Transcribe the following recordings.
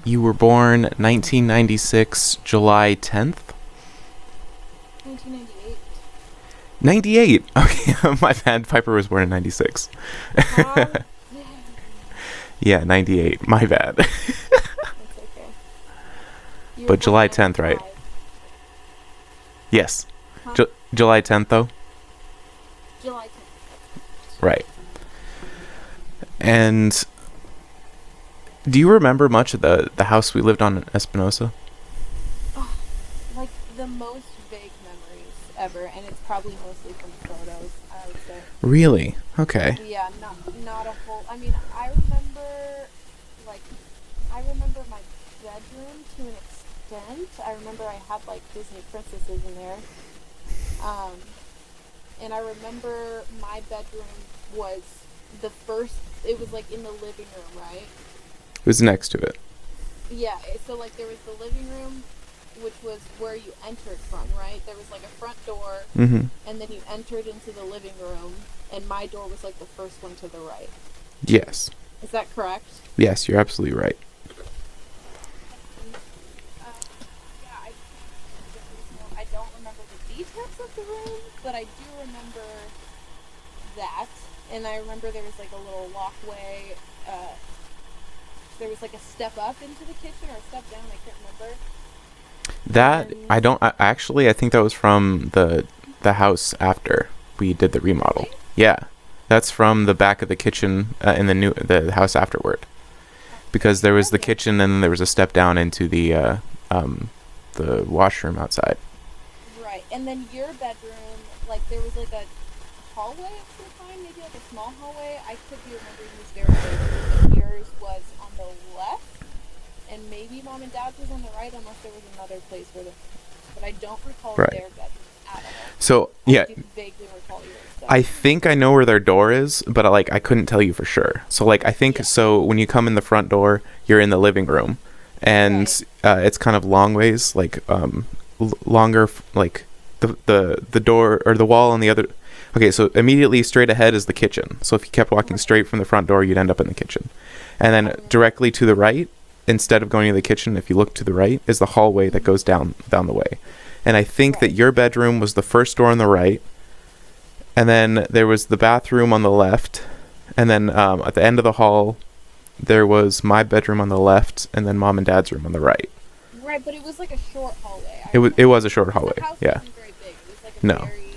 You were born 1996, July 10th? 1998. 98! Okay, my bad. Piper was born in 96. How? Yeah, 98. My bad. That's okay. You were But born July in 10th, right? 95. Yes. Huh? July 10th, though? July 10th. Right. And do you remember much of the house we lived on in Espinosa? Oh, like the most vague memories ever, and it's probably mostly from photos, I would say. Really? Okay. Yeah, not a whole. I mean, like, I remember my bedroom to an extent. I remember I had like Disney princesses in there. And I remember my bedroom was the first. It was like in the living room, right? It was next to it. Yeah. So like there was the living room, which was where you entered from, right? There was like a front door, Mm-hmm. and then you entered into the living room, and my door was like the first one to the right. Yes. Is that correct? Yes, you're absolutely right. Yeah, I don't remember the details of the room, but I do remember that. And I remember there was like a little walkway. There was like a step up into the kitchen or a step down. I can't remember. That I don't actually. I think that was from the house after we did the remodel. Really? Yeah, that's from the back of the kitchen in the house afterward, because there was the kitchen and then there was a step down into the washroom outside. Right, and then your bedroom, like there was like a hallway up to the time, maybe like a small hallway. I could be remembering these very vaguely, but yours was on the left, and maybe mom and dad's was on the right, unless there was another place where but I don't recall Right. their bedroom at all. So yeah, I do vaguely recall yours. So. I think I know where their door is, but I couldn't tell you for sure. So like I think so when you come in the front door, you're in the living room, and it's kind of long ways, like longer, like the door or the wall on the other. Okay, so immediately straight ahead is the kitchen. So if you kept walking straight from the front door, you'd end up in the kitchen, and then directly to the right, instead of going to the kitchen, if you look to the right, is the hallway that goes down the way. And I think that your bedroom was the first door on the right, and then there was the bathroom on the left, and then at the end of the hall, there was my bedroom on the left, and then mom and dad's room on the right. Right, but it was like a short hallway. It was a short hallway. The house Yeah. wasn't very big. It was like a No. very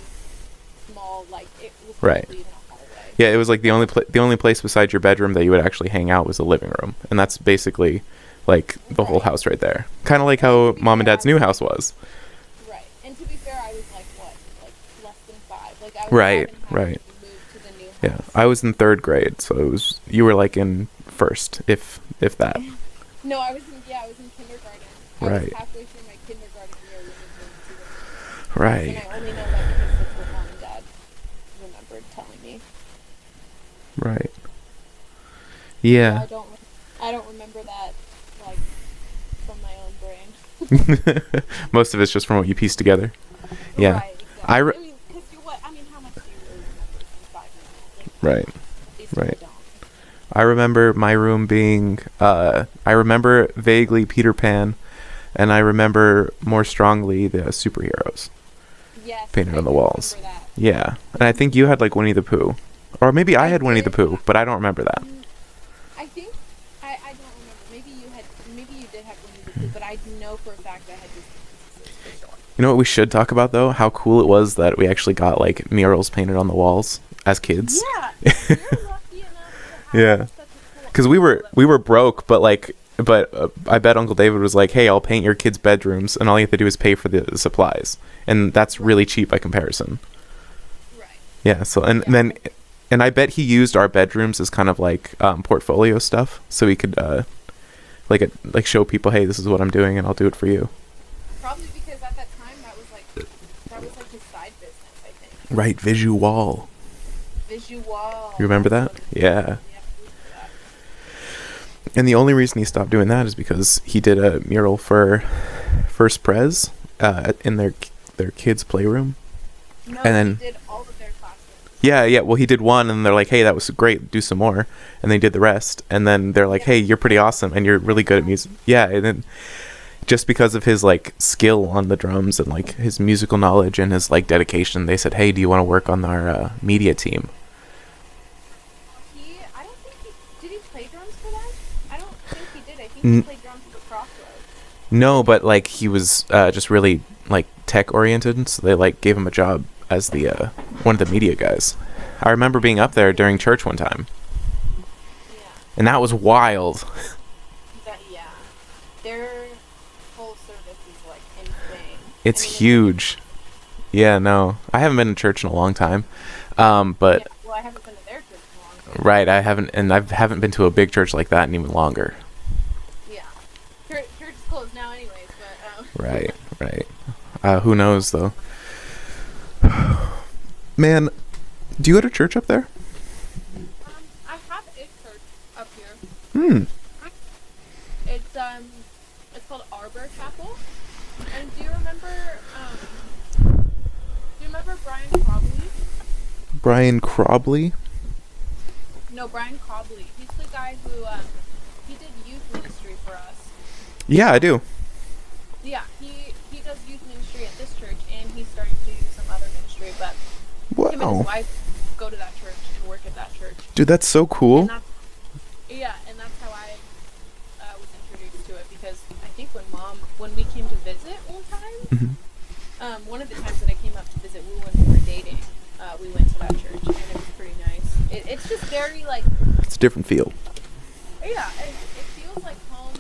small, like it was Right. hardly even a hallway. Yeah, it was like the only place besides your bedroom that you would actually hang out was the living room, and that's basically like the whole house right there. Kind of like how mom and dad's new house was. Right, and to be fair, I was like what, like less than 5. Like I was Right, 5 and a half right. when we moved to the new Yeah, house. I was in 3rd grade, so you were like in first, if that. No, I was in kindergarten. I Right. was halfway through my kindergarten year when we moved to the new house. Right. And I only know that because that's what mom and dad remembered telling me. Right. Yeah. I don't remember that like from my own brain. Most of it's just from what you piece together. Yeah. Right, exactly. I mean, because how much do you really remember from 5 years old? Like, Right. At least Right. I don't. I remember my room being I remember vaguely Peter Pan, and I remember more strongly the superheroes Yes, painted I on the do walls. remember that. Yeah. And I think you had like Winnie the Pooh. Or maybe I had Winnie the did. Pooh, but I don't remember that. I think I don't remember. Maybe you did have Winnie the Pooh, but I know for a fact I had Disney princesses for sure. You know what we should talk about though? How cool it was that we actually got like murals painted on the walls as kids. Yeah, you're lucky enough to have Yeah. such a cool. Because we were broke, but I bet Uncle David was like, "Hey, I'll paint your kids' bedrooms, and all you have to do is pay for the supplies," and that's really cheap by comparison. Right. Yeah. So and I bet he used our bedrooms as kind of like portfolio stuff, so he could like show people, "Hey, this is what I'm doing, and I'll do it for you." Probably because at that time that was like his side business. I think. Right. Visual. Visual. You remember that? Yeah. And the only reason he stopped doing that is because he did a mural for First Pres in their kids' playroom. No, and then he did all of their classrooms. Yeah. Well, he did one, and they're like, "Hey, that was great. Do some more." And they did the rest, and then they're like, Yeah. "Hey, you're pretty awesome, and you're really good at music." Yeah, and then just because of his like skill on the drums and like his musical knowledge and his like dedication, they said, "Hey, do you want to work on our media team?" I don't think did he play drums for that? I don't think he did. I think he N- played drums for Crossroads. no, but like he was just really like tech oriented, so they like gave him a job as the one of the media guys. I remember being up there during church one time, Yeah. and that was wild. Yeah. Their whole service is like insane. It's I mean, huge. Yeah, no, I haven't been to church in a long time, but Yeah, well, I haven't been to their church in a long time. right, I haven't been to a big church like that in even longer. Yeah. Church is closed now, anyways. But Right. Who knows though? Man, do you go to church up there? I have a church up here. Hmm. It's called Arbor Chapel. And do you remember Brian Crobley? Brian Crobley? No, Brian Crobley. He's the guy who he did youth ministry for us. Yeah, I do. Yeah, he does youth ministry at this church, and he's starting to do some other ministry. But him and his Wow. wife go to that church and work at that church. Dude, that's so cool. And that's how I was introduced to it, because I think when we came to visit one time, one of the times that I came up to visit Wu when we were dating, we went to that church, and it was pretty nice. It's just very like, It's a different feel. yeah, it feels like home,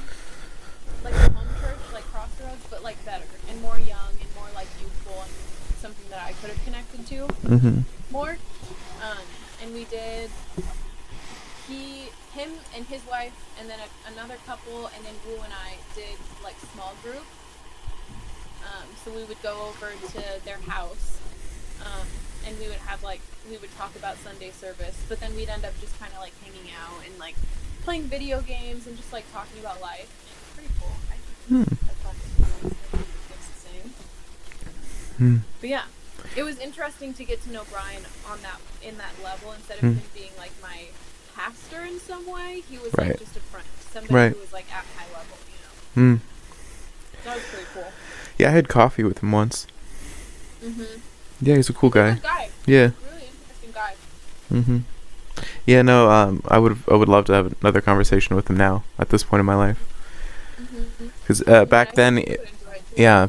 like a home church, like Crossroads, but like better and more young and more like youthful, and something that I could have connected to more. And we did. Him and his wife, and then another couple, and then Wu and I did like small group. So we would go over to their house, and we would talk about Sunday service, but then we'd end up just kind of like hanging out and like playing video games and just like talking about life. And it's pretty cool. I think I thought it's the same. But yeah, it was interesting to get to know Brian in that level, instead of him being like my pastor in some way. He was like just a friend, somebody who was like at high level, you know. That was pretty cool. Yeah, I had coffee with him once. Yeah, he's a cool guy. Good guy. Yeah. Really interesting guy. Yeah, no, I would love to have another conversation with him now at this point in my life. Because back then,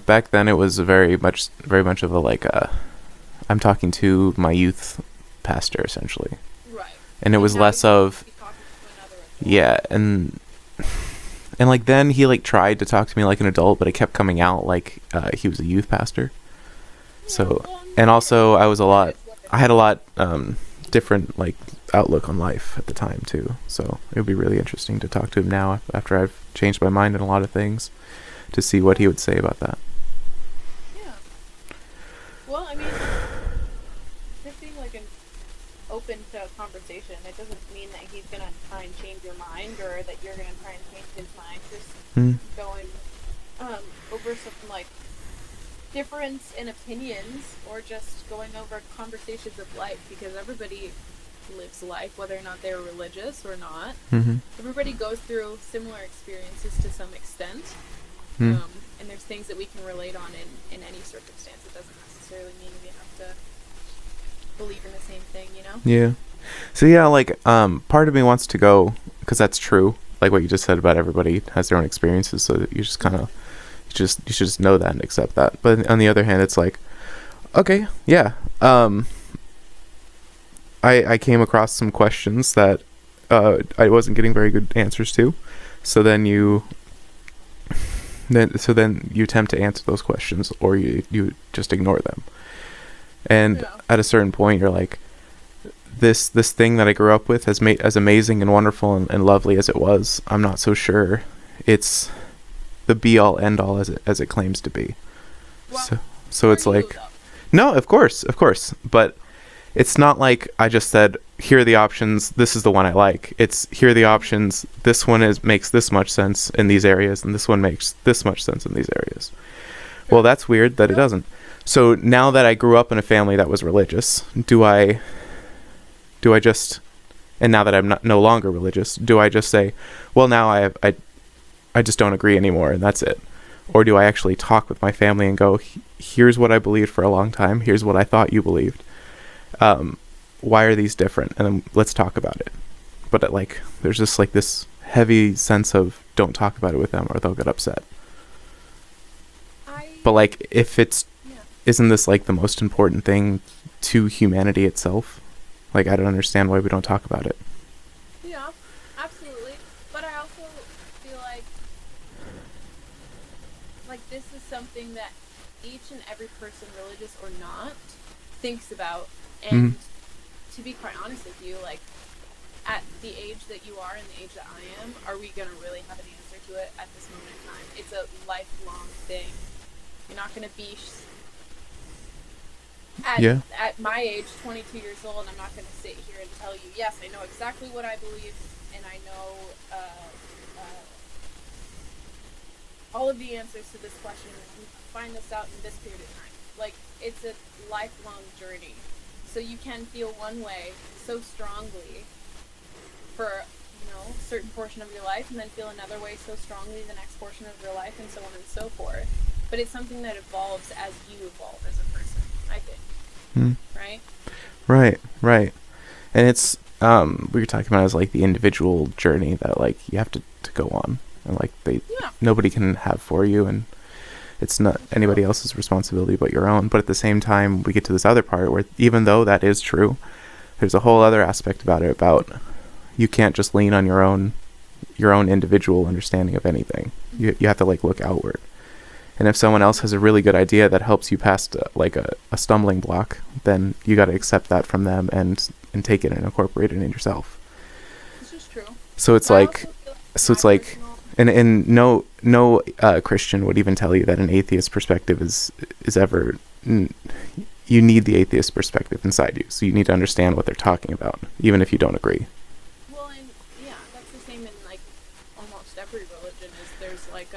back then it was very much of a like, I'm talking to my youth pastor essentially. Right. And it was less of, yeah, and like then he like tried to talk to me like an adult, but it kept coming out like he was a youth pastor. So, and also I had a lot different like outlook on life at the time too. So it would be really interesting to talk to him now after I've changed my mind on a lot of things, to see what he would say about that. Yeah. Well, I mean, just being like open to a conversation, it doesn't mean that he's gonna try and change your mind, or that you're gonna try and change his mind. Just going over some like difference in opinions, or just going over conversations of life, because everybody lives life, whether or not they're religious or not. Everybody goes through similar experiences to some extent. And there's things that we can relate on in any circumstance. It doesn't necessarily mean we have to believe in the same thing, you know? Yeah. So yeah, like part of me wants to go, because that's true, like what you just said about everybody has their own experiences, so that you just kind of you should just know that and accept that. But on the other hand, it's like, okay, yeah, I came across some questions that I wasn't getting very good answers to, so then you attempt to answer those questions, or you just ignore them. And at a certain point, you're like, this thing that I grew up with, as amazing and wonderful and lovely as it was, I'm not so sure it's the be all end all as it claims to be. Well, so it's like, no, of course, but it's not like I just said, here are the options, this is the one I like. It's, here are the options, this one makes this much sense in these areas, and this one makes this much sense in these areas. Well, that's weird that it doesn't. So now that I grew up in a family that was religious, do I Do I just, and now that I'm no longer religious, do I just say, well, now I just don't agree anymore, and that's it? Or do I actually talk with my family and go, here's what I believed for a long time, here's what I thought you believed, why are these different, and then let's talk about it. But like, there's just like this heavy sense of don't talk about it with them or they'll get upset. But like, if it's, isn't this like the most important thing to humanity itself? Like, I don't understand why we don't talk about it. Yeah, absolutely. But I also feel like this is something that each and every person, religious or not, thinks about. And to be quite honest with you, like, at the age that you are and the age that I am, are we going to really have an answer to it at this moment in time? It's a lifelong thing. You're not going to be... At my age, 22 years old, I'm not going to sit here and tell you, yes, I know exactly what I believe, and I know all of the answers to this question, and we find this out in this period of time. Like, it's a lifelong journey. So you can feel one way so strongly for, a certain portion of your life, and then feel another way so strongly the next portion of your life, and so on and so forth. But it's something that evolves as you evolve as a person, I think. Right? Right. And it's, we were talking about as like the individual journey that like you have to go on, and like nobody can have for you, and it's not anybody else's responsibility but your own. But at the same time, we get to this other part where even though that is true, there's a whole other aspect about it, about you can't just lean on your own individual understanding of anything. You have to like look outward. And if someone else has a really good idea that helps you past a stumbling block, then you got to accept that from them and take it and incorporate it in yourself. This is true. So it's like, and no Christian would even tell you that an atheist perspective is ever. You need the atheist perspective inside you, so you need to understand what they're talking about, even if you don't agree. Well, and yeah, that's the same in like almost every religion. Is there's like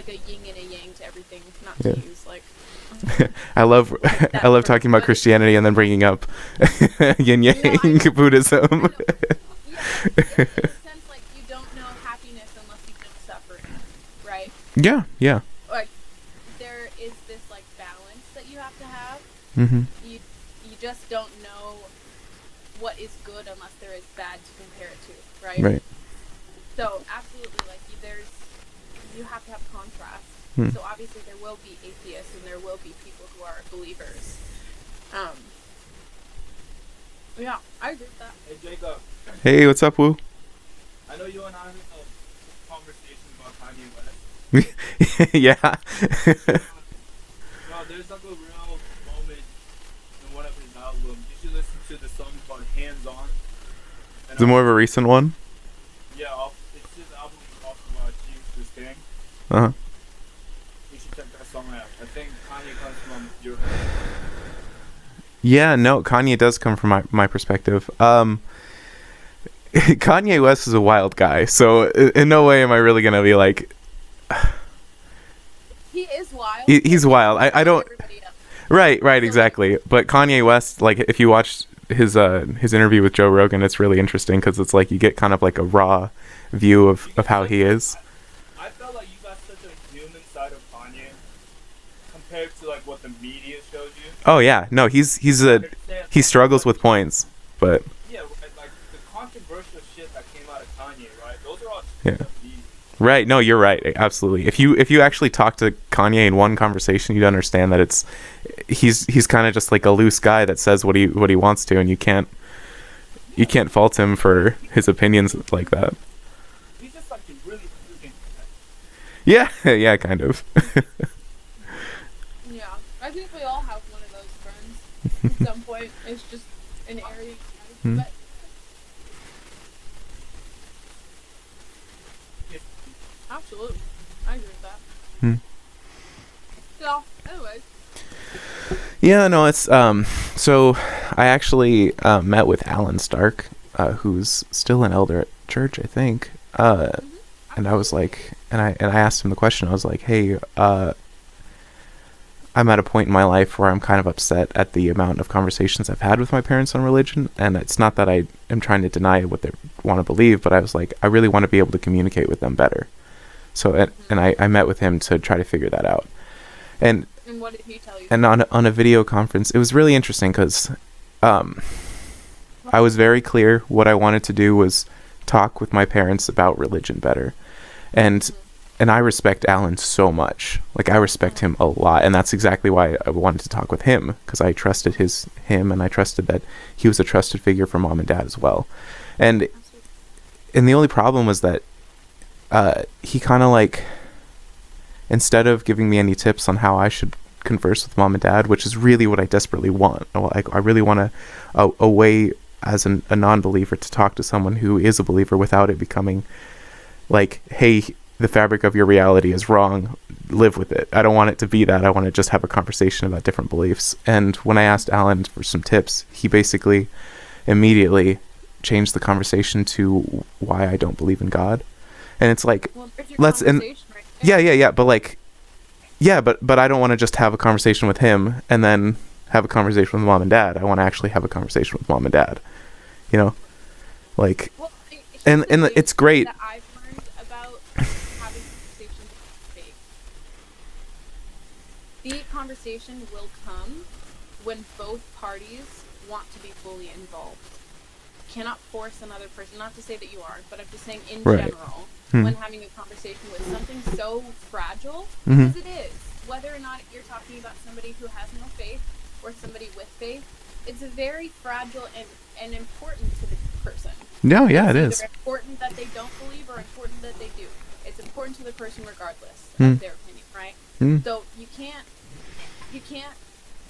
a yin and a yang to everything, not to use like... I love talking about Christianity and then bringing up yin-yang Buddhism. In a sense, like, you don't know happiness unless you know suffering, right? Yeah. Like, there is this, like, balance that you have to have. Mm-hmm. You just don't know what is good unless there is bad to compare it to, right? Right. So, absolutely, like, you have to have contrast. So obviously there will be atheists and there will be people who are believers. Yeah, I agree with that. Hey Jacob. Hey, what's up, Woo? I know you and I had a conversation about Kanye West. Yeah. No, there's like a real moment in one of his albums. You should listen to the song called Hands On. Is it more of a recent one? Yeah, it's his album off of Jesus King. Uh-huh. You should check that song out. I think Kanye comes from your... Yeah, no, Kanye does come from my perspective. Kanye West is a wild guy, so in no way am I really gonna be like... He is wild. He's wild. I don't... Right, exactly. But Kanye West, like, if you watch his interview with Joe Rogan, it's really interesting because it's like you get kind of like a raw view of how he is. I felt like you got such a human side of Kanye compared to like what the media shows you. Oh yeah, no, he struggles with points, but yeah, like the controversial shit that came out of Kanye, right? Those are all right. No, you're right, absolutely. If you actually talk to Kanye in one conversation, you'd understand that he's kind of just like a loose guy that says what he wants to, and you can't fault him for his opinions like that. He's just like a really Yeah, kind of. Yeah, I think we all have one of those friends at some point. It's just an area, but absolutely, I agree with that. So, anyways. Yeah, no, it's so I actually met with Alan Stark, who's still an elder at church, I think. And I was like, and I asked him the question. I was like, hey, I'm at a point in my life where I'm kind of upset at the amount of conversations I've had with my parents on religion. And it's not that I am trying to deny what they want to believe, but I was like, I really want to be able to communicate with them better. So, and I met with him to try to figure that out. And what did he tell you? And on a video conference, it was really interesting because I was very clear what I wanted to do was talk with my parents about religion better. And I respect Alan so much. Like, I respect him a lot, and that's exactly why I wanted to talk with him, because I trusted him, and I trusted that he was a trusted figure for mom and dad as well. And the only problem was that he kind of like, instead of giving me any tips on how I should converse with mom and dad, which is really what I desperately want. I really want a way as a non-believer to talk to someone who is a believer without it becoming like, hey, the fabric of your reality is wrong, live with it. I don't want it to be that. I want to just have a conversation about different beliefs. And when I asked Alan for some tips, he basically immediately changed the conversation to why I don't believe in God. And it's like, let's, and yeah, but like, yeah, but I don't want to just have a conversation with him and then have a conversation with mom and dad. I want to actually have a conversation with mom and dad, you know, like, and it's great. That I've learned about having conversations with faith. The conversation will come when both parties want to be fully involved. You cannot force another person, not to say that you are, but I'm just saying in general, when having a conversation with something so fragile, because it is, whether or not you're talking about somebody who has no faith or somebody with faith, it's very fragile and important to the person. No, yeah, it is. It's important that they don't believe or important that they do. It's important to the person regardless of their opinion, right? So you can't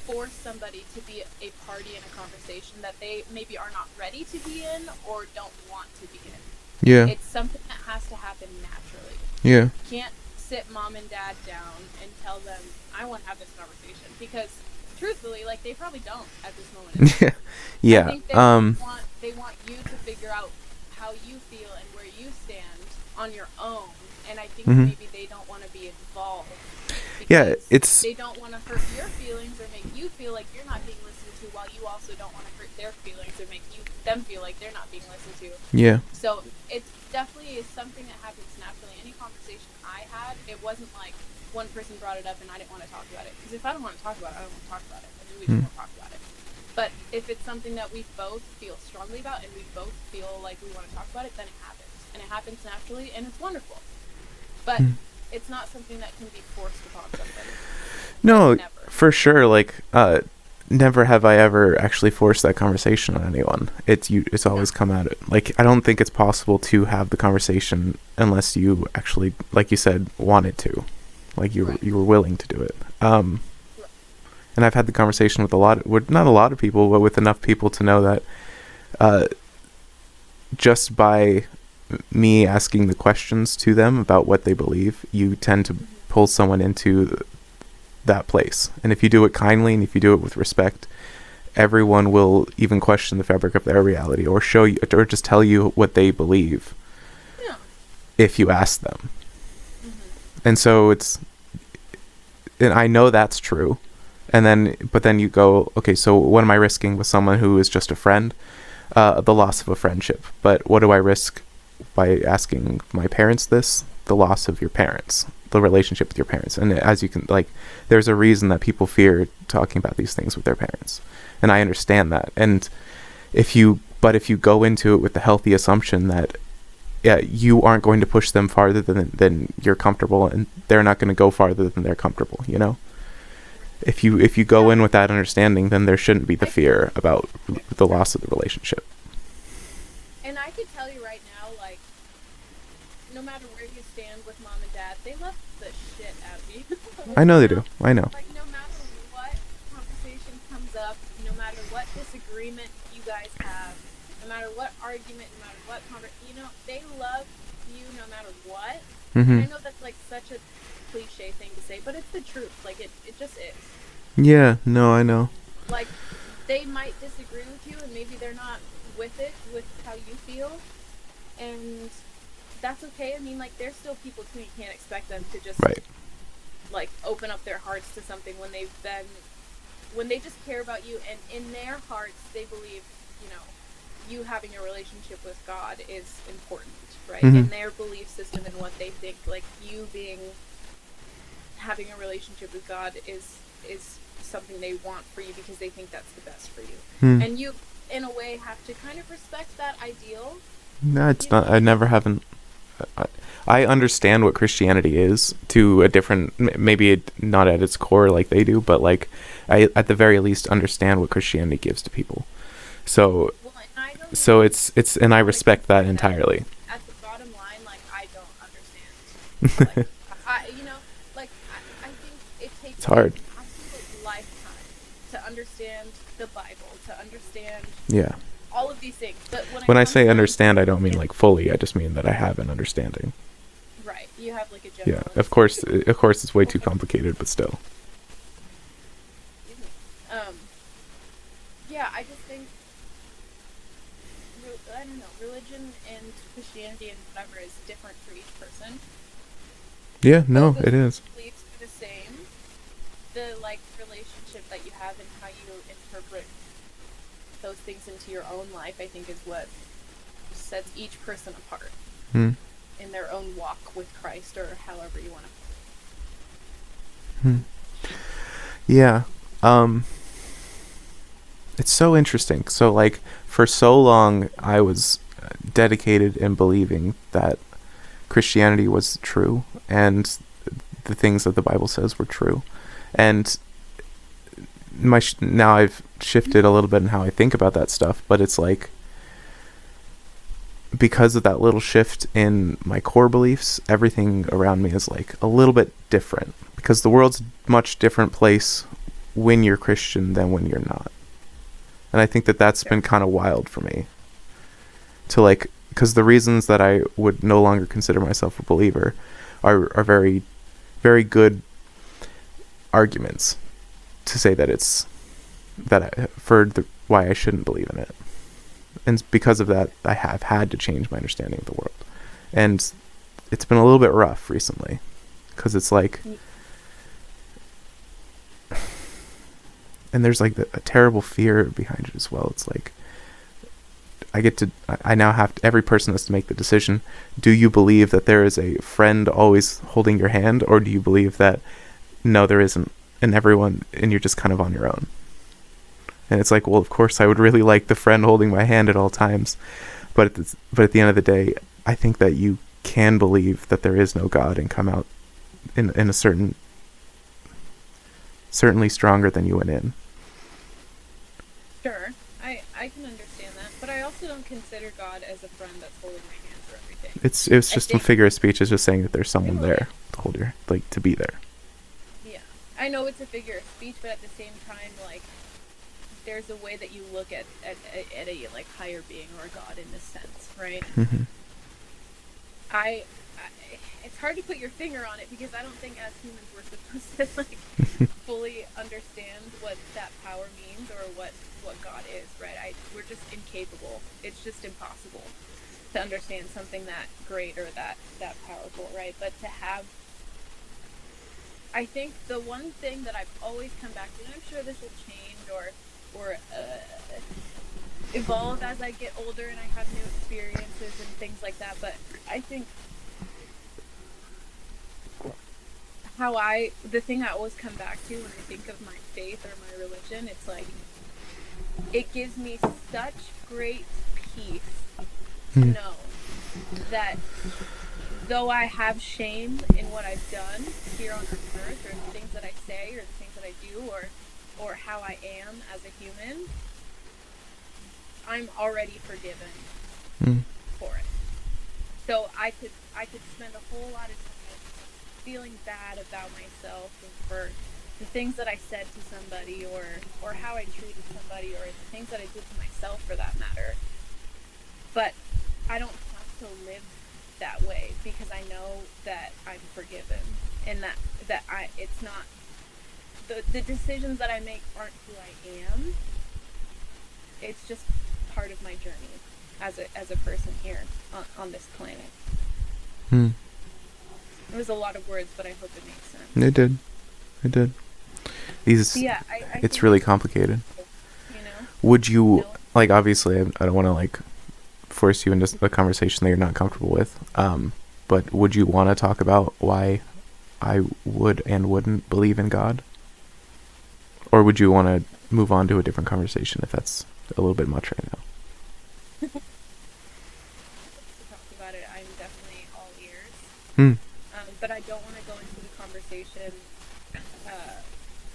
force somebody to be a party in a conversation that they maybe are not ready to be in or don't want to be in. Yeah. It's something that has to happen naturally. Yeah. You can't sit mom and dad down and tell them, I want to have this conversation, because truthfully, like, they probably don't at this moment. Yeah. I think they want you to figure out how you feel and where you stand on your own, and I think maybe they don't want to be involved. Yeah, they don't want to hurt your feelings or make you feel like you're not being listened to, while you also don't want to hurt their feelings or make them feel like they're not being listened to. Yeah. So it definitely is something that happens naturally. Any conversation I had, it wasn't like one person brought it up and I didn't want to talk about it. Because if I don't want to talk about it, I don't want to talk about it. I mean, we just won't talk about it. But if it's something that we both feel strongly about and we both feel like we want to talk about it, then it happens. And it happens naturally, and it's wonderful. But it's not something that can be forced upon somebody. No, Never. for sure. Like, never have I ever actually forced that conversation on anyone. It's always come out. Like, I don't think it's possible to have the conversation unless you actually, like you said, wanted to. Like, you were willing to do it. And I've had the conversation with not a lot of people, but with enough people to know that just by me asking the questions to them about what they believe, you tend to pull someone into that place. And if you do it kindly and if you do it with respect, everyone will even question the fabric of their reality or show you or just tell you what they believe if you ask them. And so and I know that's true. But then you go, okay, so what am I risking with someone who is just a friend? The loss of a friendship. But what do I risk by asking my parents this? The loss of your parents, the relationship with your parents. And as you can, like, there's a reason that people fear talking about these things with their parents. And I understand that. And if you go into it with the healthy assumption that you aren't going to push them farther than you're comfortable, and they're not going to go farther than they're comfortable, you know? If you go in with that understanding, then there shouldn't be the fear about the loss of the relationship. And I can tell you right now, like, no matter where you stand with mom and dad, they love the shit out of you. I know they do. I know. Like, no matter what conversation comes up, no matter what disagreement you guys have, no matter what argument, no matter what they love you no matter what. And I know that's like such a cliche thing to say, but it's the truth. Like, it just is. Yeah, no, I know. Like, they might disagree with you and maybe they're not with how you feel, and that's okay. I mean, like, they're still people too. You can't expect them to just like open up their hearts to something when they just care about you, and in their hearts they believe, you having a relationship with God is important, right? Mhm. In their belief system and what they think, like you having a relationship with God is something they want for you because they think that's the best for you. Hmm. And you, in a way, have to kind of respect that ideal. No, it's not. I never haven't. I understand what Christianity is to a different, maybe not at its core like they do, but like I at the very least understand what Christianity gives to people. So Well, and I don't so even it's and I wanna respect that consider entirely. at the bottom line, like I don't understand. Like I think it takes It's hard. an absolute lifetime to understand the Bible, to understand Yeah. all of these things. But When I it comes say down understand, to I don't mean it, like fully. I just mean that I have an understanding. right, you have like a Yeah. general. Of course, it's way too complicated, but still. Excuse me. Yeah, I just think I don't know, religion and Christianity and whatever is different for each person. Yeah. No, Though it is. the beliefs are the same, the like relationship that you have and how you interpret those things into your own life, I think, is what sets each person apart Hmm. in their own walk with Christ, or however you want to. Hmm. Yeah. It's so interesting. So like for so long I was dedicated in believing that Christianity was true and the things that the Bible says were true. And now I've shifted a little bit in how I think about that stuff, but it's like because of that little shift in my core beliefs, everything around me is like a little bit different because the world's a much different place when you're Christian than when you're not. And I think that that's been kind of wild for me to like, because the reasons that I would no longer consider myself a believer are very, very good arguments to say that it's why I shouldn't believe in it. And because of that, I have had to change my understanding of the world. And it's been a little bit rough recently because it's like, and there's like a terrible fear behind it as well. It's like I now have to, every person has to make the decision. Do you believe that there is a friend always holding your hand, or do you believe that no, there isn't, and you're just kind of on your own? And it's like, well, of course I would really like the friend holding my hand at all times, but at the end of the day, I think that you can believe that there is no God and come out in a certainly stronger than you went in. Sure, I can understand that, but I also don't consider God as a friend that's holding my hand for everything. It's just a figure of speech. It's just saying that there's someone there to hold your, like, to be there. Yeah, I know it's a figure of speech, but at the same time, like, there's a way that you look at a like higher being or God in this sense, right? Mm-hmm. It's hard to put your finger on it because I don't think as humans we're supposed to like fully understand what that power means or what God is, right? We're just incapable. It's just impossible to understand something that great or that powerful, right? But to have, I think the one thing that I've always come back to, and I'm sure this will change or evolve as I get older and I have new experiences and things like that, but I think the thing I always come back to when I think of my faith or my religion, it's like, it gives me such great peace to know that though I have shame in what I've done here on earth, or the things that I say, or the things that I do, or how I am as a human, I'm already forgiven for it. So I could spend a whole lot of time feeling bad about myself and for the things that I said to somebody or how I treated somebody or the things that I did to myself for that matter. But I don't have to live that way because I know that I'm forgiven and that it's not the decisions that I make aren't who I am. It's just part of my journey as a person here on this planet. It was a lot of words, but I hope it makes sense. It did. It did. These. Yeah, I It's think really it's complicated. cool, you know? Would you No. like? Obviously, I don't want to like force you into a conversation that you're not comfortable with. But would you want to talk about why I would and wouldn't believe in God? Or would you want to move on to a different conversation if that's a little bit much right now? To talk about it, I'm definitely all ears. Hmm. But I don't want to go into the conversation.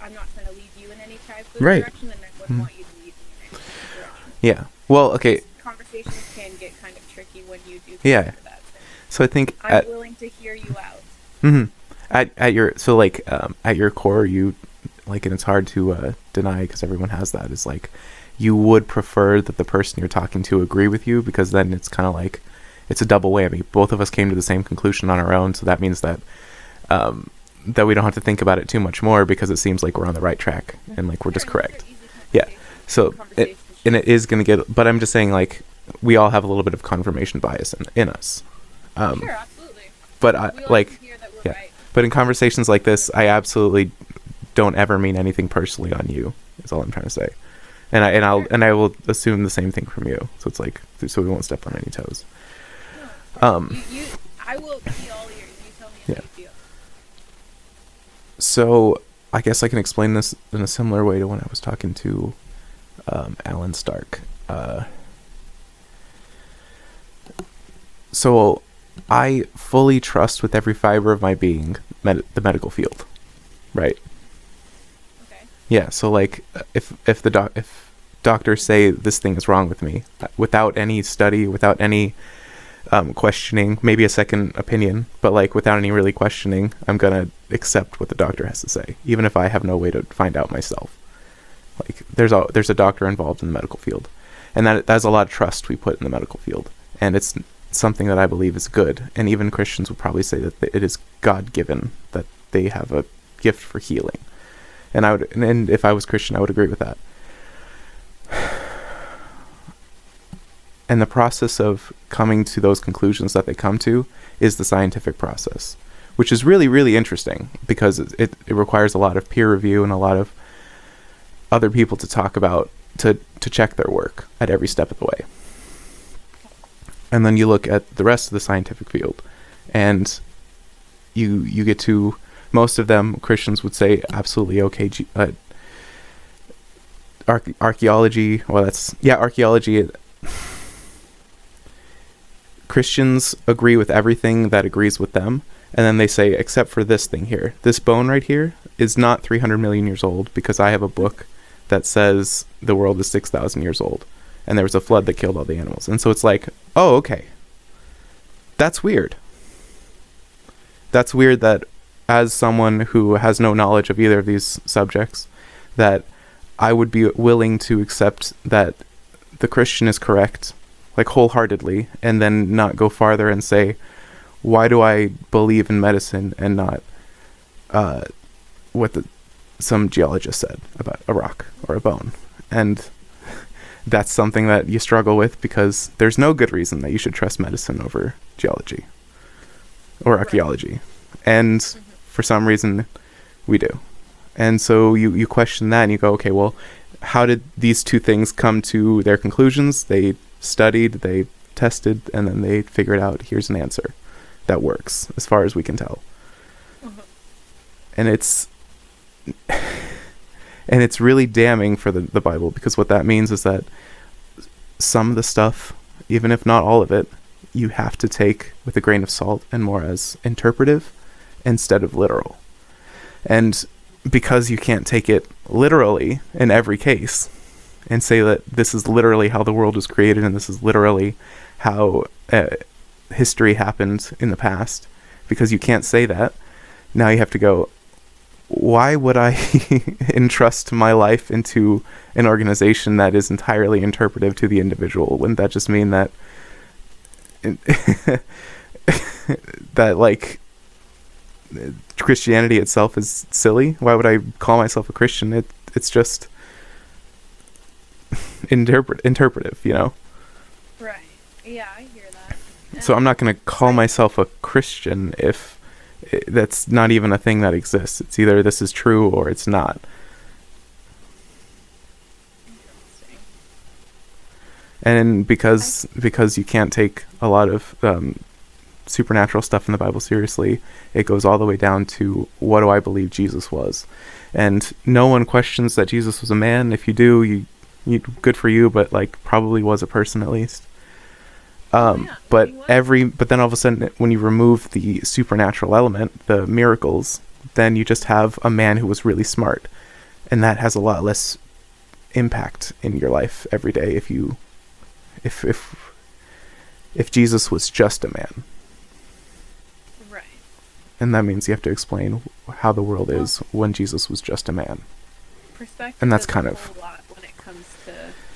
I'm not trying to lead you in any type of Right. direction, and I wouldn't want you to lead me in any type of direction. Yeah. Well, okay. Conversations can get kind of tricky when you do Yeah. consider that. So I think I'm willing to hear you out. at your at your core, you like, and it's hard to deny because everyone has that. Is like you would prefer that the person you're talking to agree with you, because then it's kind of like it's a double whammy. Both of us came to the same conclusion on our own, so that means that that we don't have to think about it too much more, because it seems like we're on the right track and like we're just correct. Yeah. So and it is going to get, but I'm just saying, like, we all have a little bit of confirmation bias in us. Sure, absolutely. But I We all like, can hear that we're yeah. right. But in conversations like this, I absolutely don't ever mean anything personally on you. Is all I'm trying to say. And I will assume the same thing from you. So it's like, so we won't step on any toes. No. I will be all ears. You tell me how you feel. So I guess I can explain this in a similar way to when I was talking to Alan Stark. So I fully trust with every fiber of my being the medical field, right? Okay. Yeah. So like, if doctors say this thing is wrong with me, without any study, without any questioning, maybe a second opinion, but like without any really questioning, I'm gonna accept what the doctor has to say, even if I have no way to find out myself. Like there's a doctor involved in the medical field, and that's a lot of trust we put in the medical field, and it's something that I believe is good. And even Christians would probably say that it is God-given, that they have a gift for healing. And if I was Christian, I would agree with that. And the process of coming to those conclusions that they come to is the scientific process, which is really, really interesting, because it requires a lot of peer review and a lot of other people to talk about, to check their work at every step of the way. And then you look at the rest of the scientific field, and you get to, most of them, Christians would say, absolutely okay. Archaeology, archaeology. Christians agree with everything that agrees with them, and then they say, except for this thing here. This bone right here is not 300 million years old, because I have a book that says the world is 6,000 years old, and there was a flood that killed all the animals. And so it's like, oh, okay. That's weird. That's weird that, as someone who has no knowledge of either of these subjects, that I would be willing to accept that the Christian is correct, like wholeheartedly, and then not go farther and say, why do I believe in medicine and not what some geologist said about a rock or a bone? And that's something that you struggle with, because there's no good reason that you should trust medicine over geology or archaeology. And for some reason, we do. And so you question that, and you go, okay, well, how did these two things come to their conclusions? They studied, they tested, and then they figured out, here's an answer that works, as far as we can tell. And it's really damning for the Bible, because what that means is that some of the stuff, even if not all of it, you have to take with a grain of salt and more as interpretive instead of literal. And because you can't take it literally in every case and say that this is literally how the world was created and this is literally how history happened in the past, because you can't say that, now you have to go, why would I entrust my life into an organization that is entirely interpretive to the individual? Wouldn't that just mean that that like Christianity itself is silly? Why would I call myself a Christian? It's just interpretive, you know? Right. Yeah, I hear that. So I'm not going to call myself a Christian if that's not even a thing that exists. It's either this is true or it's not. Interesting. And because you can't take a lot of supernatural stuff in the Bible seriously, it goes all the way down to, what do I believe Jesus was? And no one questions that Jesus was a man. If you do, you good for you, but like probably was a person at least. But then all of a sudden, when you remove the supernatural element, the miracles, then you just have a man who was really smart, and that has a lot less impact in your life every day if Jesus was just a man. Right. And that means you have to explain how the world is when Jesus was just a man. Perspective, and that's is kind a of whole lot when it comes to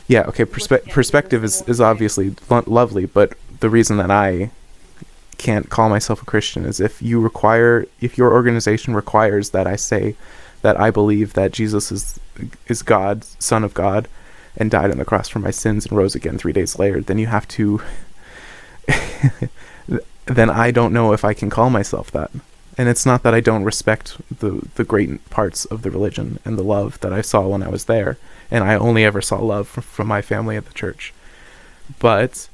yeah, okay, perspective is obviously lovely, but the reason that I can't call myself a Christian is if your organization requires that I say that I believe that Jesus is God, Son of God, and died on the cross for my sins and rose again 3 days later, then you have to then I don't know if I can call myself that. And it's not that I don't respect the great parts of the religion and the love that I saw when I was there. And I only ever saw love from my family at the church. But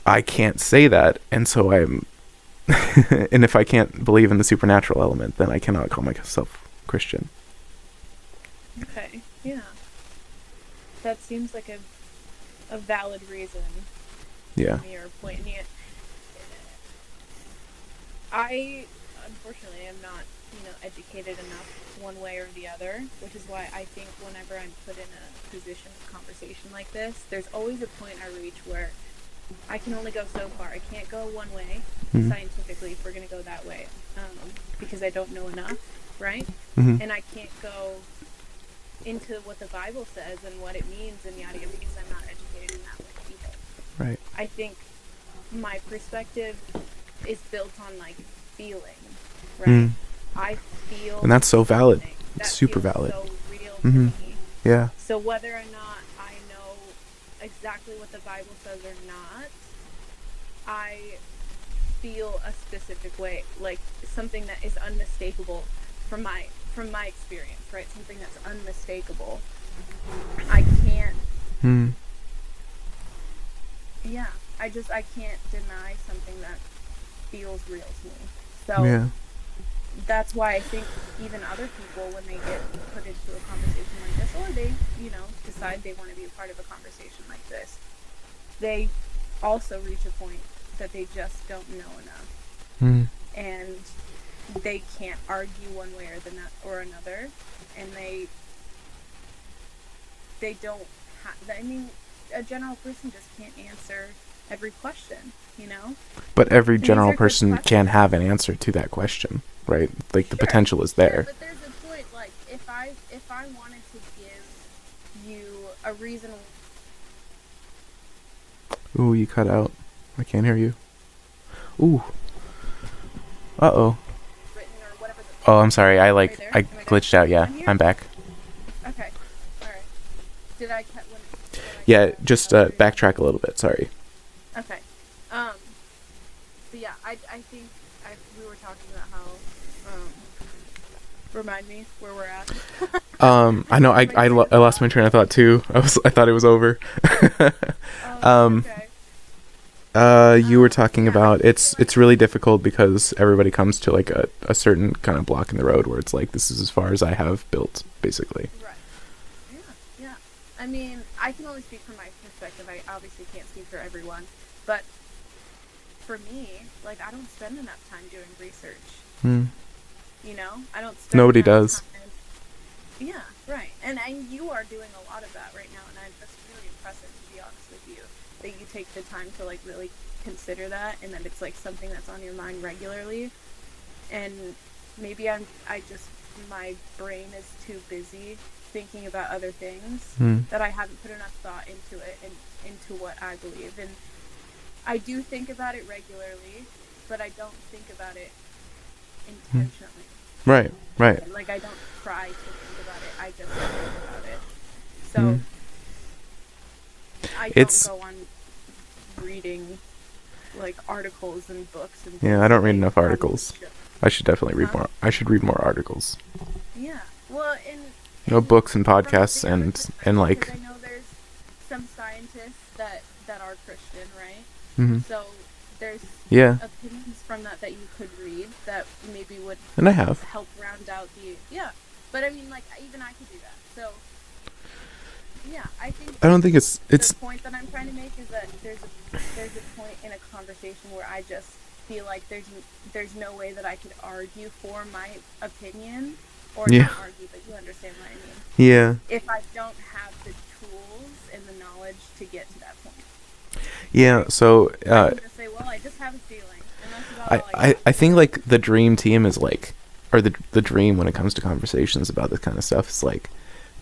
I can't say that, and so I'm... and if I can't believe in the supernatural element, then I cannot call myself Christian. Okay, yeah. That seems like a valid reason. Yeah. Your point. I, unfortunately, am not, educated enough one way or the other, which is why I think whenever I'm put in a position of conversation like this, there's always a point I reach where I can only go so far. I can't go one way, scientifically, if we're going to go that way, because I don't know enough, right? Mm-hmm. And I can't go into what the Bible says and what it means and yada yada, because I'm not educated in that way either. Right. I think my perspective is built on, like, feeling, right? I feel... And that's so valid. That super feels valid. so real to me. Yeah. So whether or not I know exactly what the Bible says or not, I feel a specific way, like something that is unmistakable from my experience, right? Something that's unmistakable. I can't... Yeah. I can't deny something that feels real to me. So... Yeah. That's why I think even other people, when they get put into a conversation like this, or they, decide they want to be a part of a conversation like this, they also reach a point that they just don't know enough. And they can't argue one way or another, and they don't a general person just can't answer every question, But every general person can have an answer to that question, right? Like, the potential is there. But there's a point, like, if I wanted to give you a reason... Ooh, you cut out. I can't hear you. Ooh. Uh-oh. Oh, I'm sorry. I glitched out. Yeah, I'm back. Okay. All right. Did I cut when... Yeah, just backtrack a little bit. Sorry. Okay. But yeah, I think we were talking about how... remind me where we're at. I know I lost my train of thought too. I thought it was over. Okay. You were talking about it's really difficult because everybody comes to like a certain kind of block in the road where it's like, this is as far as I have built, basically. Right. Yeah. I mean, I can only speak from my perspective. I obviously can't speak for everyone, but for me, like, I don't spend enough time doing research. I don't spend Nobody enough does. time. Yeah, right. And you are doing a lot of that right now, and that's really impressive, to be honest with you, that you take the time to, like, really consider that, and that it's, like, something that's on your mind regularly. And maybe my brain is too busy thinking about other things that I haven't put enough thought into it and into what I believe. And I do think about it regularly, but I don't think about it intentionally. Right. Like, I don't try to think about it. I just think about it. So I don't go on reading, like, articles and books and Yeah, I don't read enough articles. I should definitely read Huh? more. I should read more articles. Yeah. Well, No, books and from podcasts the other and perspective, like. because I know there's some scientists that are Christian, right? Mhm. So there's Yeah, opinions from that you could read that maybe would and I have. help round out the But I mean, like, even I could do that. So yeah, I think I don't think it's the point that I'm trying to make is that there's a point in a conversation where I just feel like there's no way that I could argue for my opinion, or Yeah. not argue, but you understand what I mean. yeah. If I don't have the tools and the knowledge to get to that point, Yeah, so I can just say, well, I just have a feeling, and that's about all I got. I think like the dream team is like, or the dream when it comes to conversations about this kind of stuff is like,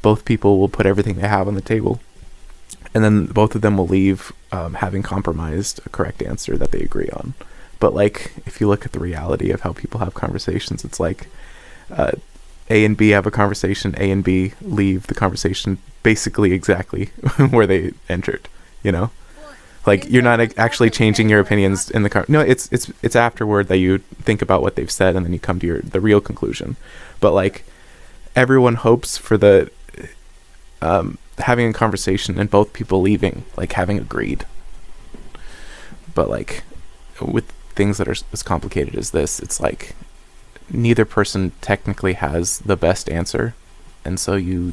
both people will put everything they have on the table, and then both of them will leave having compromised a correct answer that they agree on. But like, if you look at the reality of how people have conversations, it's like A and B have a conversation, A and B leave the conversation basically exactly where they entered, you know? Like, you're not actually changing your opinions in the no, it's afterward that you think about what they've said and then you come to the real conclusion. But like, everyone hopes for the having a conversation and both people leaving like having agreed. But like, with things that are as complicated as this, it's like neither person technically has the best answer, and so you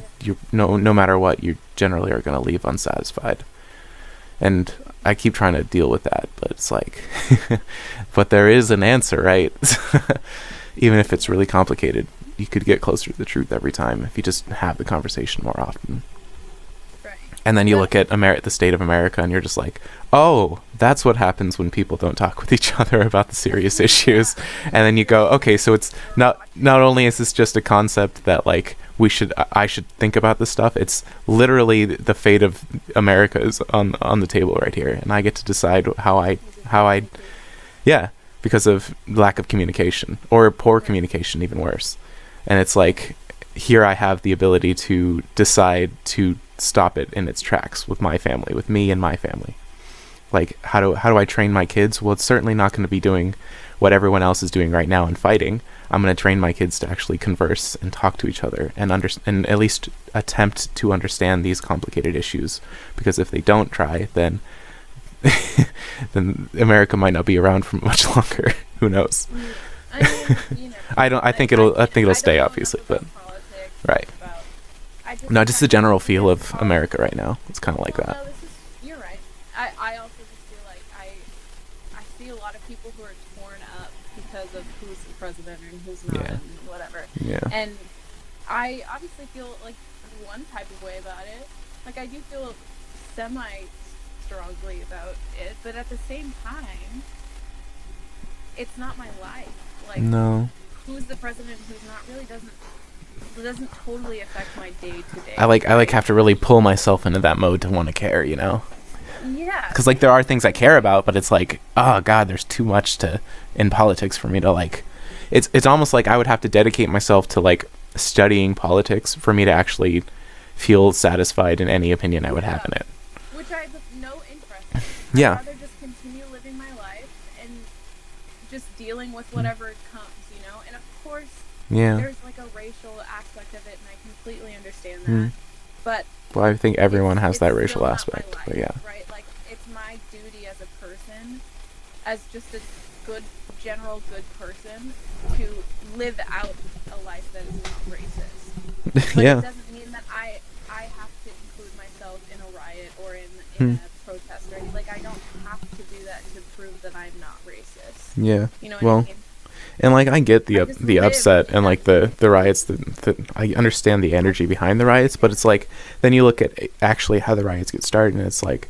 no matter what, you generally are going to leave unsatisfied. And I keep trying to deal with that, but it's like, but there is an answer, right? Even if it's really complicated, you could get closer to the truth every time if you just have the conversation more often. Right. And then you look at the state of America, and you're just like, oh, that's what happens when people don't talk with each other about the serious issues. And then you go, okay, so it's not only is this just a concept that like I should think about this stuff, it's literally the fate of America is on the table right here, and I get to decide how I yeah, because of lack of communication, or poor communication, even worse. And it's like, here I have the ability to decide to stop it in its tracks with my family, with me and my family. Like, how do I train my kids? Well, it's certainly not going to be doing what everyone else is doing right now and fighting. I'm going to train my kids to actually converse and talk to each other and and at least attempt to understand these complicated issues. Because if they don't try, then then America might not be around for much longer. Who knows? I mean, you know, I think it'll stay, obviously, but right. No, just the general feel of America right now. It's kind of like that. No, you're right. I also just feel like I see a lot of people who are torn up because of who's the president and who's not, and whatever. Yeah. And I obviously feel like one type of way about it. Like, I do feel semi-strongly about it, but at the same time, it's not my life. Like, no. Who's the president, who's not, really doesn't totally affect my day to day. I have to really pull myself into that mode to want to care, you know? Yeah. Because like, there are things I care about, but it's like, oh god, there's too much in politics for me to like. It's almost like I would have to dedicate myself to like studying politics for me to actually feel satisfied in any opinion I would have in it. Which I have no interest in. Yeah. I'd rather just continue living my life and just dealing with whatever comes, you know? And of course, there's like a racial aspect of it, and I completely understand that. But well, I think everyone has that racial still not aspect. my life, But yeah. Right? Like, it's my duty as a person, as just a general good person, to live out a life that is not racist. But Yeah. it doesn't mean that I have to include myself in a riot or in a protest or anything. Like, I don't have to do that to prove that I'm not racist. Yeah. You know what I mean? And like, I get the live upset and like the riots. I understand the energy behind the riots, but it's like, then you look at actually how the riots get started, and it's like,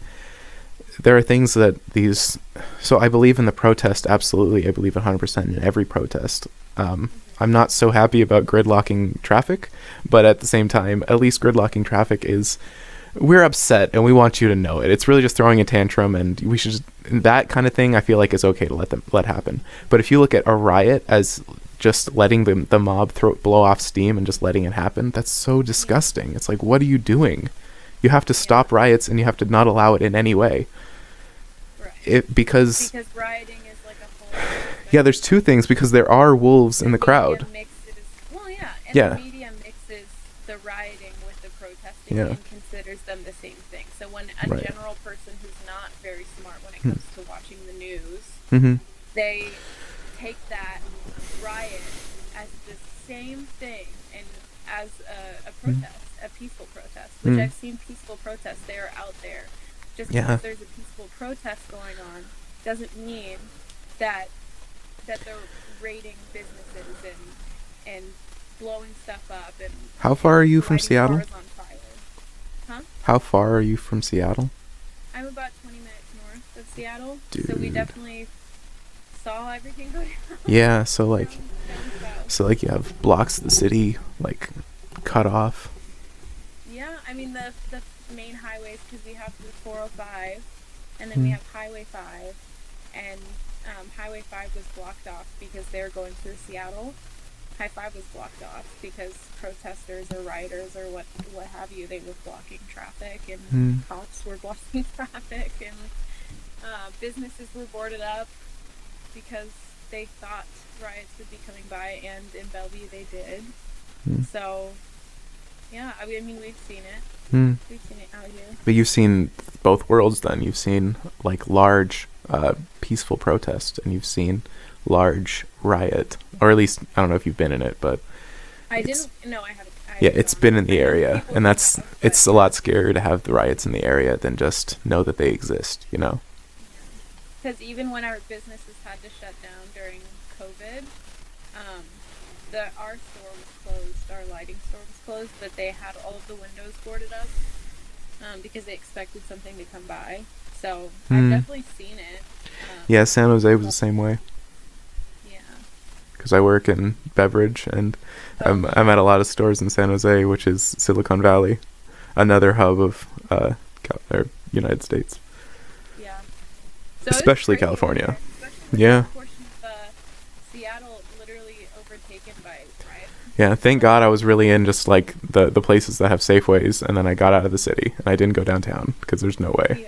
there are things that these. So I believe in the protest, absolutely. I believe 100% in every protest. I'm not so happy about gridlocking traffic, but at the same time, at least gridlocking traffic is, we're upset and we want you to know it. It's really just throwing a tantrum, and we should just, that kind of thing I feel like is okay to let happen. But if you look at a riot as just letting the mob blow off steam and just letting it happen, that's so disgusting. It's like, what are you doing? You have to stop riots, and you have to not allow it in any way. Right. Because rioting is like a whole Yeah, there's two things because there are wolves in the crowd. Well, yeah, and Yeah. the media mixes the rioting with the protesting Yeah. and considers them the same thing. So when a Right. general person who's not very smart when it comes to watching the news, Mm-hmm. they take that riot as the same thing and as a protest, a peaceful protest, which I've seen peaceful protests. They are out there. Just Yeah. because there's a peaceful protest going on doesn't mean that they're raiding businesses and blowing stuff up and How far are you from lighting Seattle? cars on fire. Huh? How far are you from Seattle? I'm about 20 minutes north of Seattle, so we Dude. definitely saw everything go down. Yeah, so like down south. so like you have blocks of the city like cut off. Yeah, I mean the main highways, because we have the 405, and then we have Highway 5, and Highway 5 was blocked off because they were going through Seattle. High 5 was blocked off because protesters or rioters or what have you, they were blocking traffic, and cops were blocking traffic, and businesses were boarded up because they thought riots would be coming by, and in Bellevue they did. So, yeah, I mean, we've seen it. We've seen it out here. But you've seen both worlds then. You've seen like large peaceful protest, and you've seen large riot, or at least I don't know if you've been in it, but I haven't. Yeah, it's been in the area, and it's a lot scarier to have the riots in the area than just know that they exist, you know? Because even when our businesses had to shut down during COVID, our store was closed, our lighting store was closed, but they had all of the windows boarded up because they expected something to come by. So I've definitely seen it. Yeah, San Jose was the same way. Yeah. Because I work in beverage, and I'm at a lot of stores in San Jose, which is Silicon Valley, another hub of United States. Yeah. So Especially California. Yeah. Portion of Seattle literally overtaken by riots. Yeah, thank God I was really in just like the places that have Safeways, and then I got out of the city and I didn't go downtown because there's no way.